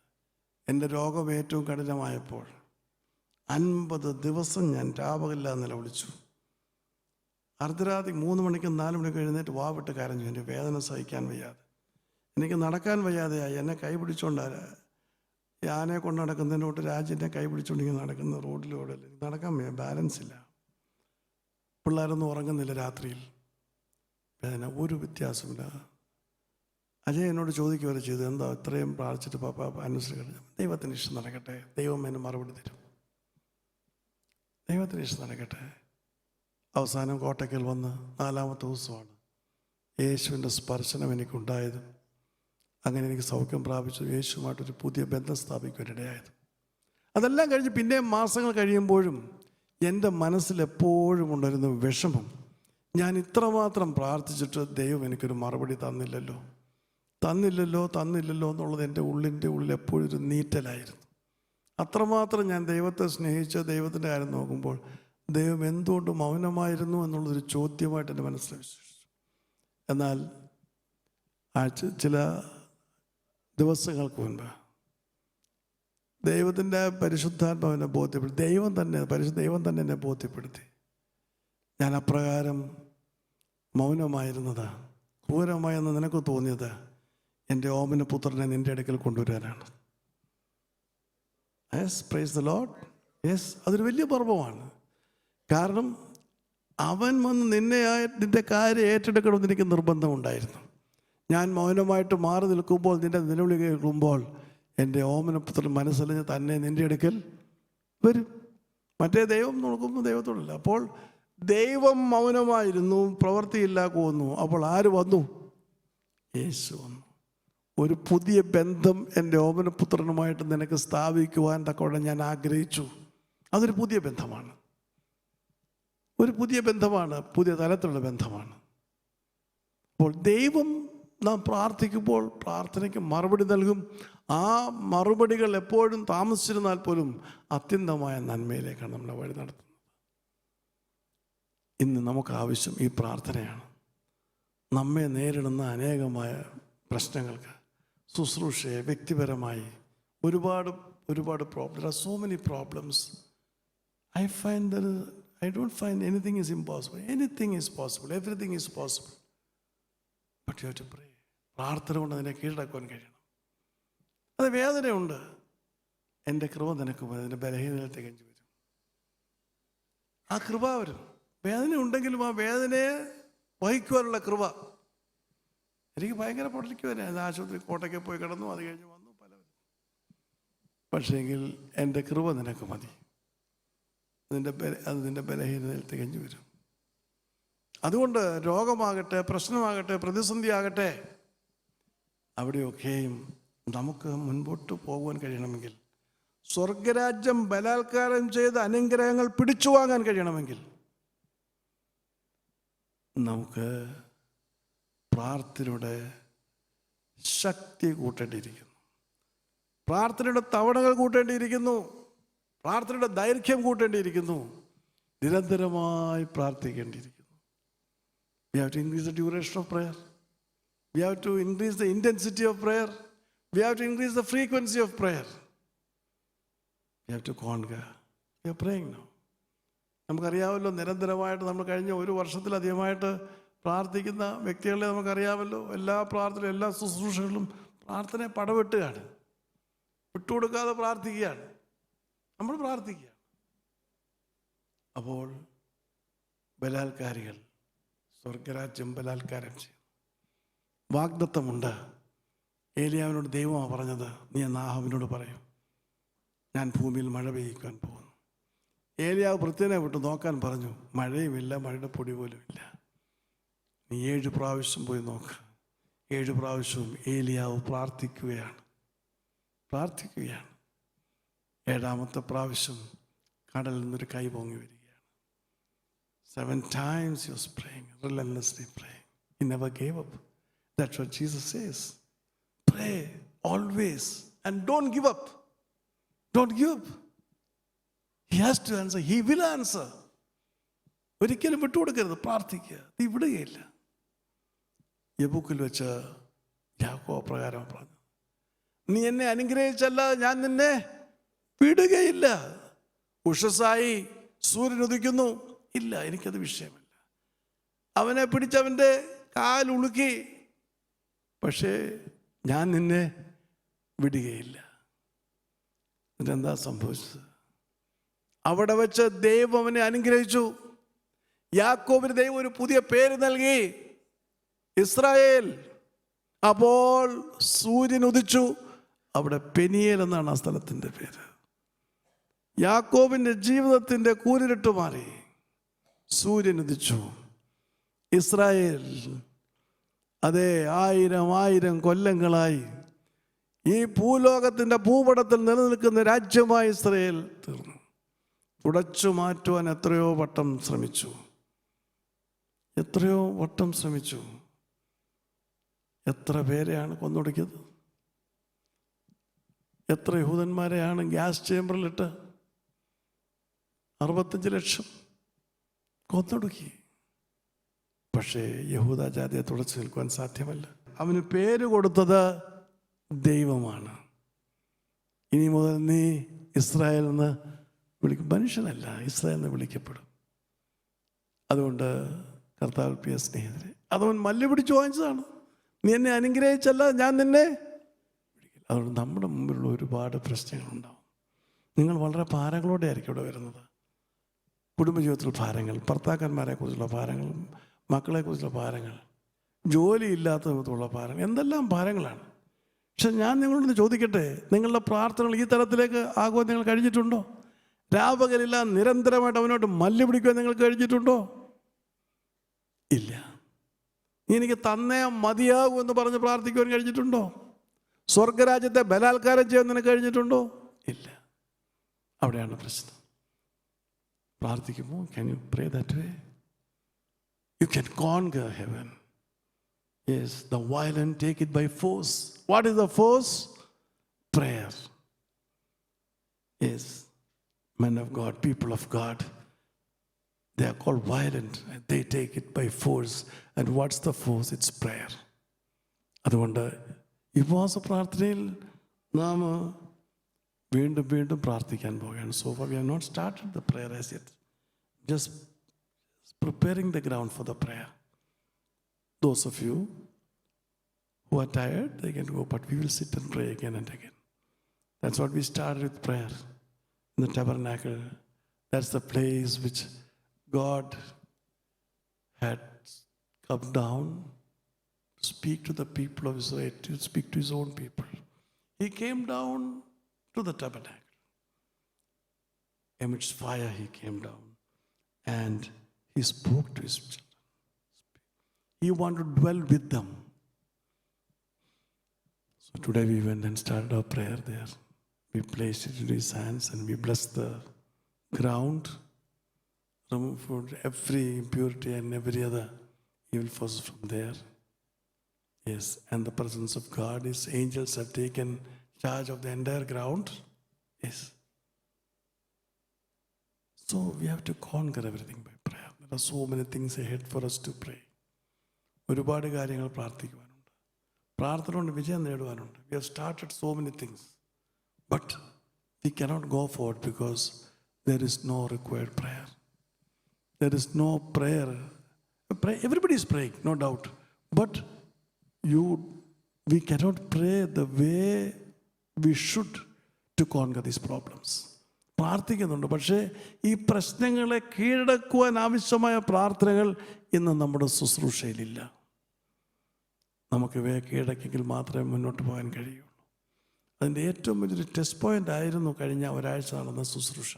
എൻ്റെ രോഗം ഏറ്റവും കഠിനമായപ്പോൾ 50 ദിവസം ഞാൻ രാപകലില്ലാതെ നിലവിളിച്ചു. അർദ്ധരാത്രി 3 മണിക്കും 4 മണിക്കും എഴുന്നേറ്റ് വാവിട്ട് കരഞ്ഞു. എൻ്റെ വേദന സഹിക്കാൻ വയ്യാതെ, എനിക്ക് നടക്കാൻ വയ്യാതെയായി. എന്നെ കൈ പിടിച്ചോണ്ടാണ് ആനയെ കൊണ്ട് നടക്കുന്നതിനോട്ട് രാജ്യത്തെ കൈ പിടിച്ചുകൊണ്ടിങ്ങനെ നടക്കുന്ന റോഡിലൂടെ നടക്കാൻ വയ്യ, ബാലൻസ് ഇല്ല. പിള്ളേരൊന്നും ഉറങ്ങുന്നില്ല രാത്രിയിൽ. വേദന ഒരു വ്യത്യാസമില്ല. അജയ് എന്നോട് ചോദിക്കുകയോ ചെയ്തു, എന്താ ഇത്രയും പ്രാർത്ഥിച്ചിട്ട് പാപ്പ അനുസരിക്കണം? ദൈവത്തിന് ഇഷ്ടം നടക്കട്ടെ, ദൈവം എന്നെ മറുപടി തരും. ദൈവത്തിന് ഇഷ്ടം നടക്കട്ടെ. അവസാനം കോട്ടയ്ക്കൽ വന്ന് 4-ാമത്തെ ദിവസമാണ് യേശുവിൻ്റെ സ്പർശനം എനിക്കുണ്ടായത്. അങ്ങനെ എനിക്ക് സൗഖ്യം പ്രാപിച്ചു. യേശുവുമായിട്ടൊരു പുതിയ ബന്ധം സ്ഥാപിക്കുവാനിടയായത്. അതെല്ലാം കഴിഞ്ഞ് പിന്നെ മാസങ്ങൾ കഴിയുമ്പോഴും എൻ്റെ മനസ്സിൽ എപ്പോഴും ഉണ്ടായിരുന്ന വിഷമം, ഞാൻ ഇത്രമാത്രം പ്രാർത്ഥിച്ചിട്ട് ദൈവം എനിക്കൊരു മറുപടി തന്നില്ലല്ലോ എന്നുള്ളത് എൻ്റെ ഉള്ളിൽ എപ്പോഴും ഒരു നീറ്റലായിരുന്നു. അത്രമാത്രം ഞാൻ ദൈവത്തെ സ്നേഹിച്ച ദൈവത്തിൻ്റെ കാര്യം നോക്കുമ്പോൾ ദൈവം എന്തുകൊണ്ട് മൗനമായിരുന്നു എന്നുള്ളതൊരു ചോദ്യമായിട്ട് എൻ്റെ മനസ്സിൽ വിശ്വസിച്ചു. എന്നാൽ ചില ദിവസങ്ങൾക്ക് മുൻപ് ദൈവത്തിൻ്റെ പരിശുദ്ധാത്മാവിനെ ബോധ്യപ്പെടുത്തി, ദൈവം തന്നെ എന്നെ ബോധ്യപ്പെടുത്തി. ഞാൻ അപ്രകാരം മൗനമായിരുന്നത് ക്രൂരമായെന്ന് നിനക്ക് തോന്നിയത് എൻ്റെ ഓമന പുത്രനെ നിൻ്റെ അടുക്കൽ കൊണ്ടുവരാനാണ്. Yes, price the lord. Yes, അതൊരു വലിയ പർവ്വമാണ്. കാരണം അവൻ വന്ന് നിന്റെ കാര്യം ഏറ്റെടുക്കണമെന്ന് എനിക്ക് നിർബന്ധമുണ്ടായിരുന്നു. ഞാൻ മൗനമായിട്ട് മാറി നിൽക്കുമ്പോൾ, നിൻ്റെ നിലവിളി കേൾക്കുമ്പോൾ എൻ്റെ ഓമനപുത്രൻ മനസ്സലിഞ്ഞ് തന്നെ നിൻ്റെ അടുക്കൽ വരും. മറ്റേ ദൈവം നോക്കുമ്പോൾ ദൈവത്തോടില്ല. അപ്പോൾ ദൈവം മൗനമായിരുന്നു, പ്രവൃത്തിയില്ല പോന്നു. അപ്പോൾ ആര് വന്നു? യേശു വന്നു. ഒരു പുതിയ ബന്ധം എൻ്റെ ഓമനപുത്രനുമായിട്ട് നിനക്ക് സ്ഥാപിക്കുവാൻ തക്കവണ്ണം ഞാൻ ആഗ്രഹിച്ചു. അതൊരു പുതിയ ബന്ധമാണ്, പുതിയ തലത്തിലുള്ള ബന്ധമാണ്. അപ്പോൾ ദൈവം നാം പ്രാർത്ഥിക്കുമ്പോൾ പ്രാർത്ഥനയ്ക്ക് മറുപടി നൽകും. ആ മറുപടികൾ എപ്പോഴും താമസിച്ചിരുന്നാൽ പോലും അത്യന്തമായ നന്മയിലേക്കാണ് നമ്മളെ വഴി നടത്തുന്നത്. ഇന്ന് നമുക്ക് ആവശ്യം ഈ പ്രാർത്ഥനയാണ്. നമ്മെ നേരിടുന്ന അനേകമായ പ്രശ്നങ്ങൾക്ക്, ശുശ്രൂഷയെ, വ്യക്തിപരമായി ഒരുപാട് problem. There are so many problems. I don't find anything is impossible. Anything is possible. Everything is possible. But you have to pray. പ്രാർത്ഥന കൊണ്ട് അതിനെ കീഴടക്കുവാൻ കഴിയണം. അത് വേദനയുണ്ട്, എൻ്റെ കൃപ നിനക്ക് അതിൻ്റെ ബലഹീനതയെ കഞ്ചി വരും. ആ കൃപ വരും. വേദന ഉണ്ടെങ്കിലും ആ വേദനയെ വഹിക്കുവാനുള്ള കൃപ. എനിക്ക് ഭയങ്കര പൊട്ടലിക്കുവാനാണ്. ആശുപത്രി കോട്ടയ്ക്ക് പോയി കിടന്നു, അത് കഴിഞ്ഞ് വന്നു പലവരും. പക്ഷേങ്കിൽ എൻ്റെ കൃപ നിനക്ക് മതി. അത് നിൻ്റെ ബലഹീനതയിൽ തികഞ്ഞു വരും. അതുകൊണ്ട് രോഗമാകട്ടെ, പ്രശ്നമാകട്ടെ, പ്രതിസന്ധിയാകട്ടെ, അവിടെയൊക്കെയും നമുക്ക് മുൻപോട്ട് പോകുവാൻ കഴിയണമെങ്കിൽ, സ്വർഗരാജ്യം ബലാത്കാരം ചെയ്ത് അനുഗ്രഹങ്ങൾ പിടിച്ചു വാങ്ങാൻ കഴിയണമെങ്കിൽ നമുക്ക് പ്രാർത്ഥനയുടെ ശക്തി കൂട്ടേണ്ടിയിരിക്കുന്നു. പ്രാർത്ഥനയുടെ തവണകൾ കൂട്ടേണ്ടിയിരിക്കുന്നു. പ്രാർത്ഥനയുടെ ദൈർഘ്യം കൂട്ടേണ്ടിയിരിക്കുന്നു. നിരന്തരമായി പ്രാർത്ഥിക്കേണ്ടിയിരിക്കുന്നു. We have to increase the duration of prayer. We have to increase the intensity of prayer. We have to increase the frequency of prayer. We have to conquer. We are praying now. നമുക്കറിയാമല്ലോ, നിരന്തരമായിട്ട് നമ്മൾ കഴിഞ്ഞ 1 വർഷത്തിലധികമായിട്ട് പ്രാർത്ഥിക്കുന്ന വ്യക്തികളെ നമുക്കറിയാമല്ലോ. എല്ലാ പ്രാർത്ഥനയും, എല്ലാ ശുശ്രൂഷകളിലും പ്രാർത്ഥനയെ പടവെട്ടുകയാണ്, വിട്ടുകൊടുക്കാതെ പ്രാർത്ഥിക്കുകയാണ്. നമ്മൾ പ്രാർത്ഥിക്കുക. അപ്പോൾ ബലാത്കാരികൾ സ്വർഗരാജ്യം ബലാത്കാരം ചെയ്യും. വാഗ്ദത്തമുണ്ട്. ഏലിയാവിനോട് ദൈവമാണ് പറഞ്ഞത്, നീ നാഹാബിനോട് പറയും, ഞാൻ ഭൂമിയിൽ മഴ പെയ്യിക്കാൻ പോകുന്നു. ഏലിയാവ് ഭൃത്യനെ വിട്ട് നോക്കാൻ പറഞ്ഞു. മഴയുമില്ല, മഴയുടെ പൊടി പോലും ഇല്ല. നീ 7 പ്രാവശ്യം പോയി നോക്ക്. 7 പ്രാവശ്യവും ഏലിയാവ് പ്രാർത്ഥിക്കുകയാണ്. 7ാമത്തെ പ്രാവശ്യം കടലിൽ നിന്നൊരു കൈ പൊങ്ങി വരികയാണ്. 7 times he was praying, relentlessly praying. He never gave up. That's what Jesus says. Pray always and don't give up. Don't give up. He has to answer. He will answer. ഒരിക്കലും വിട്ടുകൊടുക്കരുത്. പ്രാർത്ഥിക്കുക. നീ വിടുകയില്ല. യബൂക്കിൽ വെച്ച് യാക്കോബ് പ്രകാരം പറഞ്ഞു, നീ എന്നെ അനുഗ്രഹിച്ചല്ല ഞാൻ നിന്നെ വിടുകയില്ല. ഉഷസ്സായി സൂര്യൻ ഉദിക്കുന്നു, ഇല്ല, എനിക്കത് വിഷയമല്ല. അവനെ പിടിച്ചവൻ്റെ കാലുളുക്കി. പക്ഷേ ഞാൻ നിന്നെ വിടുകയില്ല. ഇതെന്താ സംഭവിച്ചത്? അവിടെ വെച്ച് ദൈവം അവനെ അനുഗ്രഹിച്ചു. യാക്കോബിന് ദൈവം ഒരു പുതിയ പേര് നൽകി, ഇസ്രായേൽ. അപ്പോൾ സൂര്യൻ ഉദിച്ചു. അവിടെ പെനിയേൽ എന്നാണ് ആ സ്ഥലത്തിൻ്റെ പേര്. യാക്കോബിൻ്റെ ജീവിതത്തിൻ്റെ കൂരിരുട്ട് മാറി, സൂര്യൻ ഉദിച്ചു. ഇസ്രായേൽ അതേ 1000 കൊല്ലങ്ങളായി ഈ ഭൂലോകത്തിൻ്റെ ഭൂപടത്തിൽ നിലനിൽക്കുന്ന രാജ്യമായി ഇസ്രായേൽ തീർന്നു. തുടച്ചു മാറ്റുവാൻ എത്രയോ വട്ടം ശ്രമിച്ചു. എത്ര പേരെയാണ് കൊന്നൊടുക്കിയത്? എത്ര യഹൂദന്മാരെയാണ് ഗ്യാസ് ചേമ്പറിലിട്ട് 65 ലക്ഷം കൊന്നൊടുക്കി. പക്ഷേ യഹൂദ ജാതിയെ തുടച്ചു നിൽക്കുവാൻ സാധ്യമല്ല. അവന് പേര് കൊടുത്തത് ദൈവമാണ്. ഇനി മുതൽ നീ ഇസ്രായേൽ എന്ന് വിളിക്കും, മനുഷ്യനല്ല, ഇസ്രായേൽ എന്ന് വിളിക്കപ്പെടും. അതുകൊണ്ട് കർത്താവിൽ പ്രിയ സ്നേഹിതരെ, അതവൻ മല്ല് പിടിച്ചു വാങ്ങിച്ചതാണ്. നീ എന്നെ അനുഗ്രഹിച്ചല്ല, ഞാൻ നിന്നെ. അതുകൊണ്ട് നമ്മുടെ മുമ്പിലുള്ള ഒരുപാട് പ്രശ്നങ്ങളുണ്ടാവും. നിങ്ങൾ വളരെ ഭാരങ്ങളോടെ ആയിരിക്കും ഇവിടെ വരുന്നത്. കുടുംബജീവിതത്തിൽ ഭാരങ്ങൾ, ഭർത്താക്കന്മാരെ കുറിച്ചുള്ള ഭാരങ്ങൾ, മക്കളെക്കുറിച്ചുള്ള ഭാരങ്ങൾ, ജോലിയില്ലാത്ത വിധത്തിലുള്ള ഭാരങ്ങൾ, എന്തെല്ലാം ഭാരങ്ങളാണ്. പക്ഷെ ഞാൻ നിങ്ങളോട് ചോദിക്കട്ടെ, നിങ്ങളുടെ പ്രാർത്ഥനകൾ ഈ തലത്തിലേക്ക് ആകുവാൻ നിങ്ങൾ കഴിഞ്ഞിട്ടുണ്ടോ? രാപകലില്ല നിരന്തരമായിട്ട് അവനോട്ട് മല്ല് പിടിക്കുവാൻ നിങ്ങൾക്ക് കഴിഞ്ഞിട്ടുണ്ടോ? ഇല്ല. നീ എനിക്ക് തന്നേ മതിയാകൂ എന്ന് പറഞ്ഞ് പ്രാർത്ഥിക്കുവാൻ കഴിഞ്ഞിട്ടുണ്ടോ? സ്വർഗരാജ്യത്തെ ബലാത്കാരം ചെയ്യാൻ നിനക്ക് കഴിഞ്ഞിട്ടുണ്ടോ? ഇല്ല. അവിടെയാണ് പ്രശ്നം. പ്രാർത്ഥിക്കുമ്പോൾ can you pray that way? You can conquer heaven. Yes, the violent take it by force. What is the force? Prayer. Yes, men of God, people of God, they are called violent. They take it by force. And what's the force? It's prayer. അതുകൊണ്ട് ഈ ഉപവാസ പ്രാർത്ഥനയിൽ നാം വീണ്ടും വീണ്ടും പ്രാർത്ഥിക്കാൻ പോവുകയാണ്. So far we have not started the prayer as yet. Just preparing the ground for the prayer. Those of you who are tired, they can go, but we will sit and pray again and again. That's what we started with prayer in the tabernacle. That's the place which God had come down to speak to the people of Israel, to speak to his own people. He came down to the tabernacle. Amidst fire he came down and he spoke to his children. He wanted to dwell with them. So today we went and started our prayer there. We placed it in his hands and we blessed the ground, removed every impurity and every other evil force from there. Yes, and the presence of God, his angels have taken charge of the entire ground. Yes. So we have to conquer everything by prayer. There are so many things ahead for us to pray. ഒരുപാട് കാര്യങ്ങൾ പ്രാർത്ഥിക്കുവാനുണ്ട്. പ്രാർത്ഥന കൊണ്ട് വിജയം നേടുവാനുണ്ട്. We have started so many things. But we cannot go forward because there is no required prayer. There is no prayer. Everybody is praying, no doubt. But we cannot pray the way we should to conquer these problems. പ്രാർത്ഥിക്കുന്നുണ്ട്, പക്ഷേ ഈ പ്രശ്നങ്ങളെ കീഴടക്കുവാൻ ആവശ്യമായ പ്രാർത്ഥനകൾ ഇന്ന് നമ്മുടെ ശുശ്രൂഷയിലില്ല. നമുക്ക് ഇവയെ കീഴടക്കെങ്കിൽ മാത്രമേ മുന്നോട്ട് പോകാൻ കഴിയുള്ളൂ. അതിൻ്റെ ഏറ്റവും വലിയൊരു ടെസ്റ്റ് പോയിൻ്റ് ആയിരുന്നു കഴിഞ്ഞ ഒരാഴ്ച നടന്ന ശുശ്രൂഷ,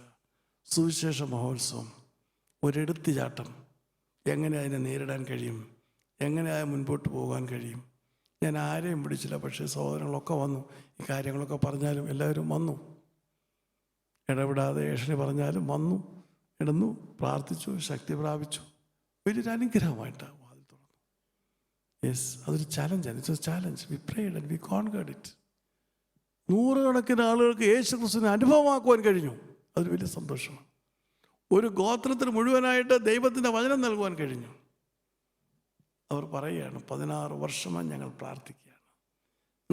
സുവിശേഷ മഹോത്സവം. ഒരെടുത്തുചാട്ടം. എങ്ങനെ അതിനെ നേരിടാൻ കഴിയും, എങ്ങനെ മുൻപോട്ട് പോകാൻ കഴിയും. ഞാൻ ആരെയും പിടിച്ചില്ല, പക്ഷേ സഹോദരങ്ങളൊക്കെ വന്നു. ഈ കാര്യങ്ങളൊക്കെ പറഞ്ഞാലും എല്ലാവരും വന്നു. ഇടപെടാതെ ഏഷണി പറഞ്ഞാലും വന്നു, ഇടന്നു, പ്രാർത്ഥിച്ചു, ശക്തി പ്രാപിച്ചു. വലിയൊരു അനുഗ്രഹമായിട്ടാണ് വാതിൽ തുറന്നു. യെസ്, അതൊരു ചാലഞ്ചാണ്. It's a challenge. We prayed and we conquered it. നൂറുകണക്കിന് ആളുകൾക്ക് യേശു ക്രിസ്തുവിനെ അനുഭവമാക്കുവാൻ കഴിഞ്ഞു. അതൊരു വലിയ സന്തോഷമാണ്. ഒരു ഗോത്രത്തിന് മുഴുവനായിട്ട് ദൈവത്തിൻ്റെ വചനം നൽകുവാൻ കഴിഞ്ഞു. അവർ പറയുകയാണ്, 16 വർഷമായി ഞങ്ങൾ പ്രാർത്ഥിക്കുകയാണ്.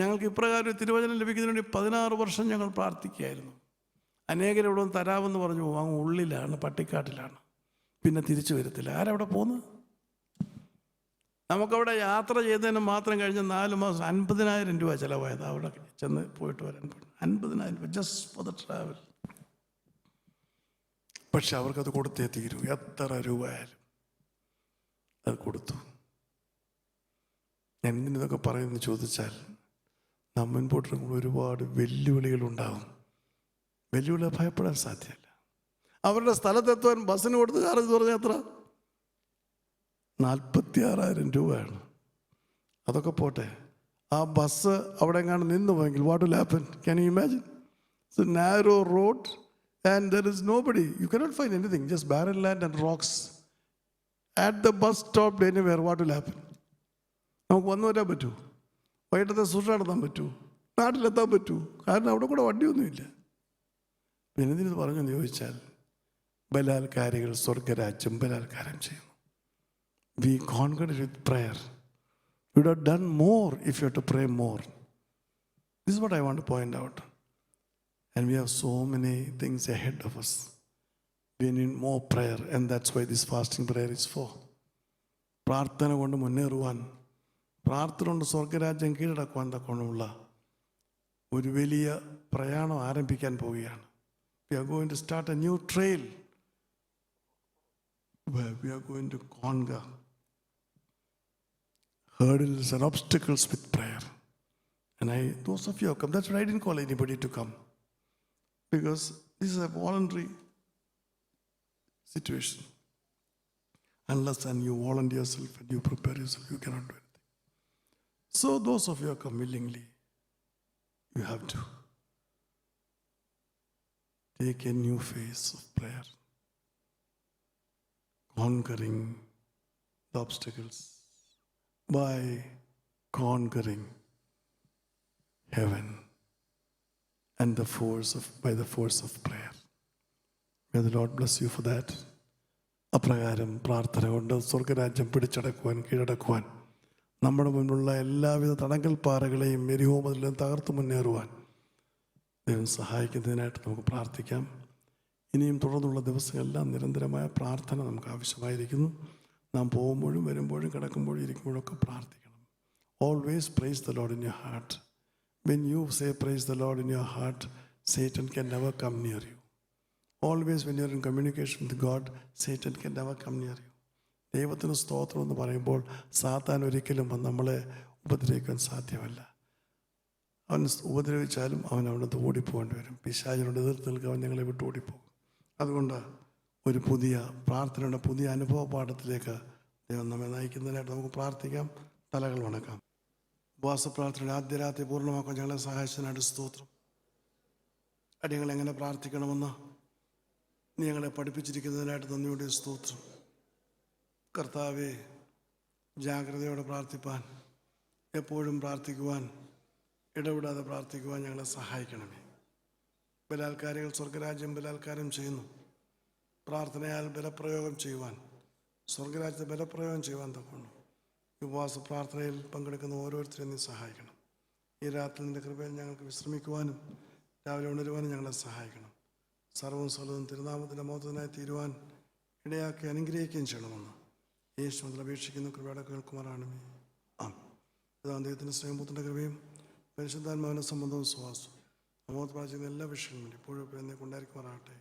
ഞങ്ങൾക്ക് ഇപ്രകാരം തിരുവചനം ലഭിക്കുന്നതിന് വേണ്ടി 16 വർഷം ഞങ്ങൾ പ്രാർത്ഥിക്കുകയായിരുന്നു. അനേകരിവിടെ ഒന്ന് തരാമെന്ന് പറഞ്ഞു, അങ്ങ് ഉള്ളിലാണ്, പട്ടിക്കാട്ടിലാണ്, പിന്നെ തിരിച്ചു വരത്തില്ല. ആരവിടെ പോകുന്നത്? നമുക്കവിടെ യാത്ര ചെയ്തതിന് മാത്രം കഴിഞ്ഞ 4 മാസം 50,000 രൂപ ചിലവായത് അവിടെ ചെന്ന് പോയിട്ട് വരാൻ. 50,000 രൂപ ജസ്റ്റ് ഫോർ ദ ട്രാവൽ. പക്ഷെ അവർക്കത് കൊടുത്തേ തീരൂ, എത്ര രൂപ ആയാലും അത് കൊടുത്തു. എന്തിനതൊക്കെ പറയുമെന്ന് ചോദിച്ചാൽ, നാം മുൻപോട്ടിറങ്ങുമ്പോൾ ഒരുപാട് വെല്ലുവിളികളുണ്ടാകും. വെല്ലുവിളി ഭയപ്പെടാൻ സാധ്യമല്ല. അവരുടെ സ്ഥലത്തെത്തുവാൻ ബസ്സിന് കൊടുത്ത് ചാർജ് പറഞ്ഞാൽ എത്ര? 46,000 രൂപയാണ്. അതൊക്കെ പോട്ടെ, ആ ബസ് അവിടെ എങ്ങാണ്ട് നിന്ന് പോയെങ്കിൽ what will happen? Can you imagine? It's a narrow road and there is nobody. You cannot find anything, just barren land and rocks at the bus stop anywhere. What will happen? നമുക്ക് വന്നു വരാൻ പറ്റൂ? വൈകിട്ടത്തെ സൂക്ഷ നടത്താൻ പറ്റൂ? നാട്ടിലെത്താൻ പറ്റൂ? കാരണം അവിടെ കൂടെ വണ്ടിയൊന്നുമില്ല. പിന്നെ എന്തിനത് പറഞ്ഞെന്ന് ചോദിച്ചാൽ, ബലാത്കാരികൾ സ്വർഗരാജ്യം ബലാത്കാരം ചെയ്യുന്നു. We conquered it with prayer. You would have done more if you had to pray more. This is what I want to point out. And we have so many things ahead of us. We need more prayer, and that's why this fasting prayer is for. പ്രാർത്ഥന കൊണ്ട് മുന്നേറുവാൻ, പ്രാർത്ഥന കൊണ്ട് സ്വർഗരാജ്യം കീഴടക്കുവാൻ തക്കമുള്ള ഒരു വലിയ പ്രയാണം ആരംഭിക്കാൻ പോവുകയാണ്. We are going to start a new trail where we are going to conquer hurdles and obstacles with prayer. And those of you who come, that's why I didn't call anybody to come, because this is a voluntary situation. Unless and you volunteer yourself and you prepare yourself, you cannot do anything. So those of you who come willingly, you have to take a new phase of prayer, conquering the obstacles by conquering heaven and by the force of prayer. May the Lord bless you for that. അപ്രകാരം പ്രാർത്ഥന കൊണ്ട് സ്വർഗരാജ്യം പിടിച്ചടക്കുവാൻ, കീഴടക്കുവാൻ, നമ്മുടെ മുൻപുള്ള എല്ലാവിധ തടങ്കൽ പാറകളെയും എരിഹോമതിലും തകർത്ത് മുന്നേറുവാൻ ദൈവം സഹായിക്കുന്നതിനായിട്ട് നമുക്ക് പ്രാർത്ഥിക്കാം. ഇനിയും തുടർന്നുള്ള ദിവസങ്ങളെല്ലാം നിരന്തരമായ പ്രാർത്ഥന നമുക്ക് ആവശ്യമായിരിക്കുന്നു. നാം പോകുമ്പോഴും വരുമ്പോഴും കിടക്കുമ്പോഴും ഇരിക്കുമ്പോഴും ഒക്കെ പ്രാർത്ഥിക്കണം. Always price the Lord in your heart. When you say price the Lord in your heart, Satan can never come near you. Always when you are in communication with God, Satan can never come near you. ദൈവത്തിന് സ്തോത്രം എന്ന് പറയുമ്പോൾ സാത്താൻ ഒരിക്കലും നമ്മളെ ഉപദ്രവിക്കാൻ സാധ്യമല്ല. അവൻ ഉപദ്രവിച്ചാലും അവൻ അവിടുന്ന് ഓടിപ്പോകേണ്ടി വരും. പിശാചിനോട് എതിർത്ത് നിൽക്കുക, അവൻ ഞങ്ങളെ വിട്ട് ഓടിപ്പോകും. അതുകൊണ്ട് ഒരു പുതിയ പ്രാർത്ഥനയുടെ പുതിയ അനുഭവ പാഠത്തിലേക്ക് ദൈവം നമ്മെ നയിക്കുന്നതിനായിട്ട് നമുക്ക് പ്രാർത്ഥിക്കാം. തലകൾ വണക്കാം. ഉപവാസ പ്രാർത്ഥനയുടെ ആദ്യ രാത്രി പൂർണ്ണമാക്കാൻ ഞങ്ങളെ സഹായിച്ചതിനായിട്ട് സ്തോത്രം. അടിയങ്ങൾ എങ്ങനെ പ്രാർത്ഥിക്കണമെന്ന് നീ ഞങ്ങളെ പഠിപ്പിച്ചിരിക്കുന്നതിനായിട്ട് നന്ദിയോടെ സ്തോത്രം. കർത്താവേ, ജാഗ്രതയോടെ പ്രാർത്ഥിപ്പാൻ, എപ്പോഴും പ്രാർത്ഥിക്കുവാൻ, ഇടവിടാതെ പ്രാർത്ഥിക്കുവാൻ ഞങ്ങളെ സഹായിക്കണമേ. ബലാത്കാരികൾ സ്വർഗരാജ്യം ബലാത്കാരം ചെയ്യുന്നു. പ്രാർത്ഥനയാൽ ബലപ്രയോഗം ചെയ്യുവാൻ, സ്വർഗരാജ്യത്തെ ബലപ്രയോഗം ചെയ്യുവാൻ തക്കണം. ഉപവാസ പ്രാർത്ഥനയിൽ പങ്കെടുക്കുന്ന ഓരോരുത്തരെയും നീ സഹായിക്കണം. ഈ രാത്രി നിൻ്റെ കൃപയിൽ ഞങ്ങൾക്ക് വിശ്രമിക്കുവാനും രാവിലെ ഉണരുവാനും ഞങ്ങളെ സഹായിക്കണം. സർവ്വവും സ്വലവും തിരുനാമത്തിൻ്റെ മോചനത്തിനായി തീരുവാൻ ഇടയാക്കി അനുഗ്രഹിക്കുകയും ചെയ്യണമെന്ന് യേശുവിൽ അപേക്ഷിക്കുന്ന കൃപയുടെ കേൾക്കുമാറാണമേ. ദൈവത്തിൻ്റെ സ്നേഹത്തിൻ്റെ കൃപയും പരിശുദ്ധാത്മാവിൻ്റെ സംബന്ധവും സുവാസവും നമ്മോട് പ്രാചീന എല്ലാ വിഷയങ്ങളും ഇപ്പോഴും എന്നെ കൊണ്ടായിരിക്കുമാറാകട്ടെ.